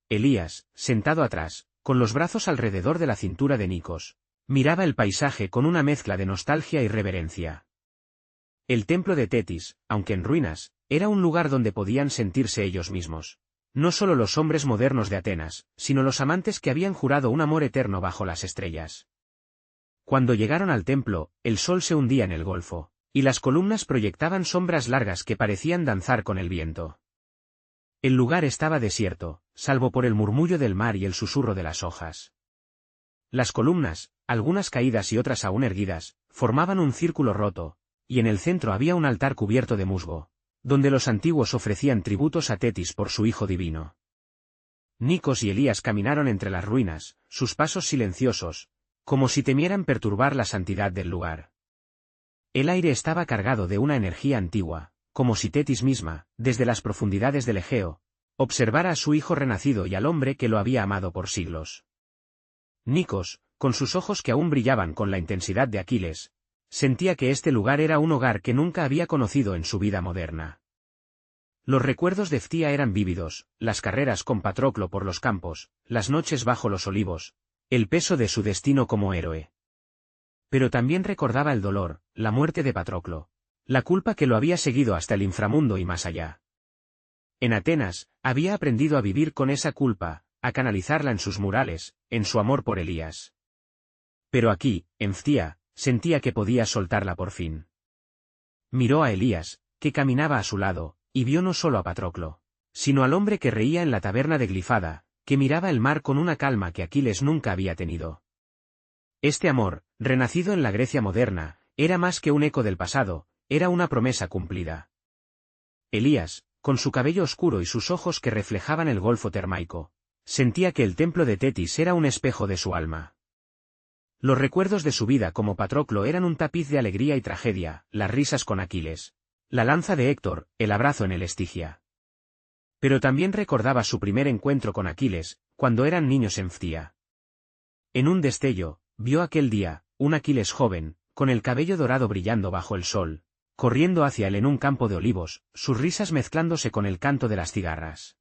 Elías, sentado atrás, con los brazos alrededor de la cintura de Nikos, miraba el paisaje con una mezcla de nostalgia y reverencia. El templo de Tetis, aunque en ruinas, era un lugar donde podían sentirse ellos mismos. No solo los hombres modernos de Atenas, sino los amantes que habían jurado un amor eterno bajo las estrellas. Cuando llegaron al templo, el sol se hundía en el golfo, y las columnas proyectaban sombras largas que parecían danzar con el viento. El lugar estaba desierto, salvo por el murmullo del mar y el susurro de las hojas. Las columnas, algunas caídas y otras aún erguidas, formaban un círculo roto, y en el centro había un altar cubierto de musgo, donde los antiguos ofrecían tributos a Tetis por su hijo divino. Nikos y Elías caminaron entre las ruinas, sus pasos silenciosos, como si temieran perturbar la santidad del lugar. El aire estaba cargado de una energía antigua, como si Tetis misma, desde las profundidades del Egeo, observara a su hijo renacido y al hombre que lo había amado por siglos. Nikos, con sus ojos que aún brillaban con la intensidad de Aquiles, sentía que este lugar era un hogar que nunca había conocido en su vida moderna. Los recuerdos de Ftia eran vívidos, las carreras con Patroclo por los campos, las noches bajo los olivos, el peso de su destino como héroe. Pero también recordaba el dolor, la muerte de Patroclo, la culpa que lo había seguido hasta el inframundo y más allá. En Atenas, había aprendido a vivir con esa culpa, a canalizarla en sus murales, en su amor por Elías. Pero aquí, en Ftia, sentía que podía soltarla por fin. Miró a Elías, que caminaba a su lado, y vio no solo a Patroclo, sino al hombre que reía en la taberna de Glifada, que miraba el mar con una calma que Aquiles nunca había tenido. Este amor, renacido en la Grecia moderna, era más que un eco del pasado, era una promesa cumplida. Elías, con su cabello oscuro y sus ojos que reflejaban el golfo termaico, sentía que el templo de Tetis era un espejo de su alma. Los recuerdos de su vida como Patroclo eran un tapiz de alegría y tragedia, las risas con Aquiles, la lanza de Héctor, el abrazo en el Estigia. Pero también recordaba su primer encuentro con Aquiles, cuando eran niños en Ftia. En un destello, vio aquel día, un Aquiles joven, con el cabello dorado brillando bajo el sol, corriendo hacia él en un campo de olivos, sus risas mezclándose con el canto de las cigarras.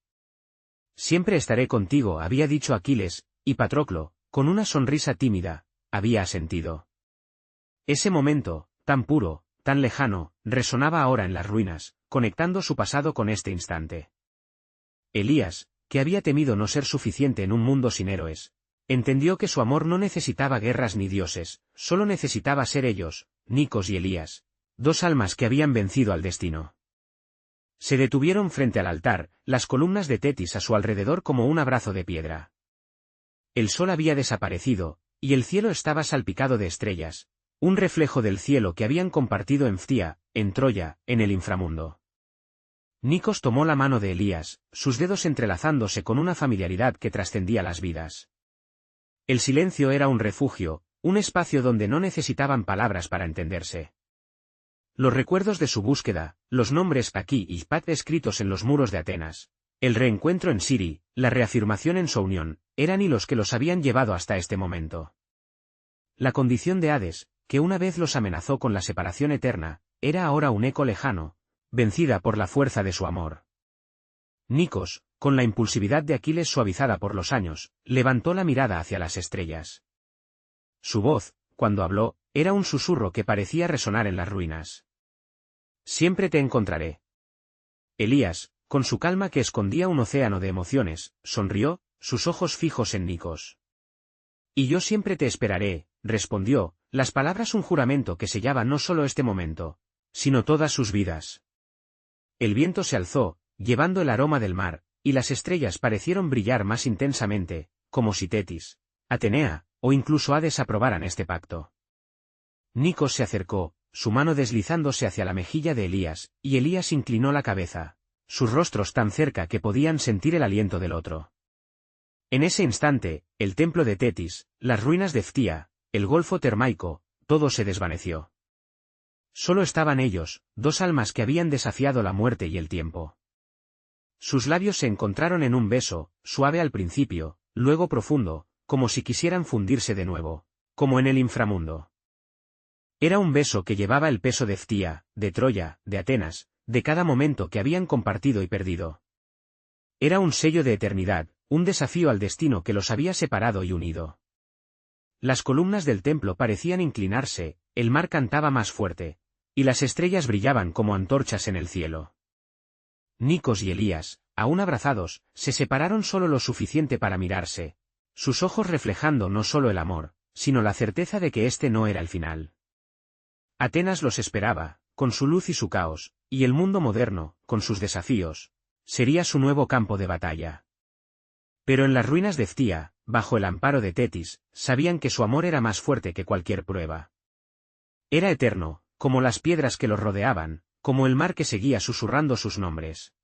Siempre estaré contigo, había dicho Aquiles, y Patroclo, con una sonrisa tímida, había asentido. Ese momento, tan puro, tan lejano, resonaba ahora en las ruinas, conectando su pasado con este instante. Elías, que había temido no ser suficiente en un mundo sin héroes, entendió que su amor no necesitaba guerras ni dioses, solo necesitaba ser ellos, Nikos y Elías, dos almas que habían vencido al destino. Se detuvieron frente al altar, las columnas de Tetis a su alrededor como un abrazo de piedra. El sol había desaparecido, y el cielo estaba salpicado de estrellas, un reflejo del cielo que habían compartido en Ftia, en Troya, en el inframundo. Nikos tomó la mano de Elías, sus dedos entrelazándose con una familiaridad que trascendía las vidas. El silencio era un refugio, un espacio donde no necesitaban palabras para entenderse. Los recuerdos de su búsqueda, los nombres Aki y Pat escritos en los muros de Atenas, el reencuentro en Siri, la reafirmación en su unión, eran hilos que los habían llevado hasta este momento. La condición de Hades, que una vez los amenazó con la separación eterna, era ahora un eco lejano, vencida por la fuerza de su amor. Nikos, con la impulsividad de Aquiles suavizada por los años, levantó la mirada hacia las estrellas. Su voz, cuando habló, era un susurro que parecía resonar en las ruinas. Siempre te encontraré. Elías, con su calma que escondía un océano de emociones, sonrió, sus ojos fijos en Nikos. Y yo siempre te esperaré, respondió, las palabras un juramento que sellaba no solo este momento, sino todas sus vidas. El viento se alzó, llevando el aroma del mar, y las estrellas parecieron brillar más intensamente, como si Tetis, Atenea, o incluso Hades aprobaran este pacto. Nikos se acercó, su mano deslizándose hacia la mejilla de Elías, y Elías inclinó la cabeza, sus rostros tan cerca que podían sentir el aliento del otro. En ese instante, el templo de Tetis, las ruinas de Ftia, el golfo termaico, todo se desvaneció. Solo estaban ellos, dos almas que habían desafiado la muerte y el tiempo. Sus labios se encontraron en un beso, suave al principio, luego profundo, como si quisieran fundirse de nuevo, como en el inframundo. Era un beso que llevaba el peso de Ftia, de Troya, de Atenas, de cada momento que habían compartido y perdido. Era un sello de eternidad, un desafío al destino que los había separado y unido. Las columnas del templo parecían inclinarse, el mar cantaba más fuerte, y las estrellas brillaban como antorchas en el cielo. Nikos y Elías, aún abrazados, se separaron solo lo suficiente para mirarse, sus ojos reflejando no solo el amor, sino la certeza de que este no era el final. Atenas los esperaba, con su luz y su caos, y el mundo moderno, con sus desafíos, sería su nuevo campo de batalla. Pero en las ruinas de Phthia, bajo el amparo de Tetis, sabían que su amor era más fuerte que cualquier prueba. Era eterno, como las piedras que los rodeaban, como el mar que seguía susurrando sus nombres.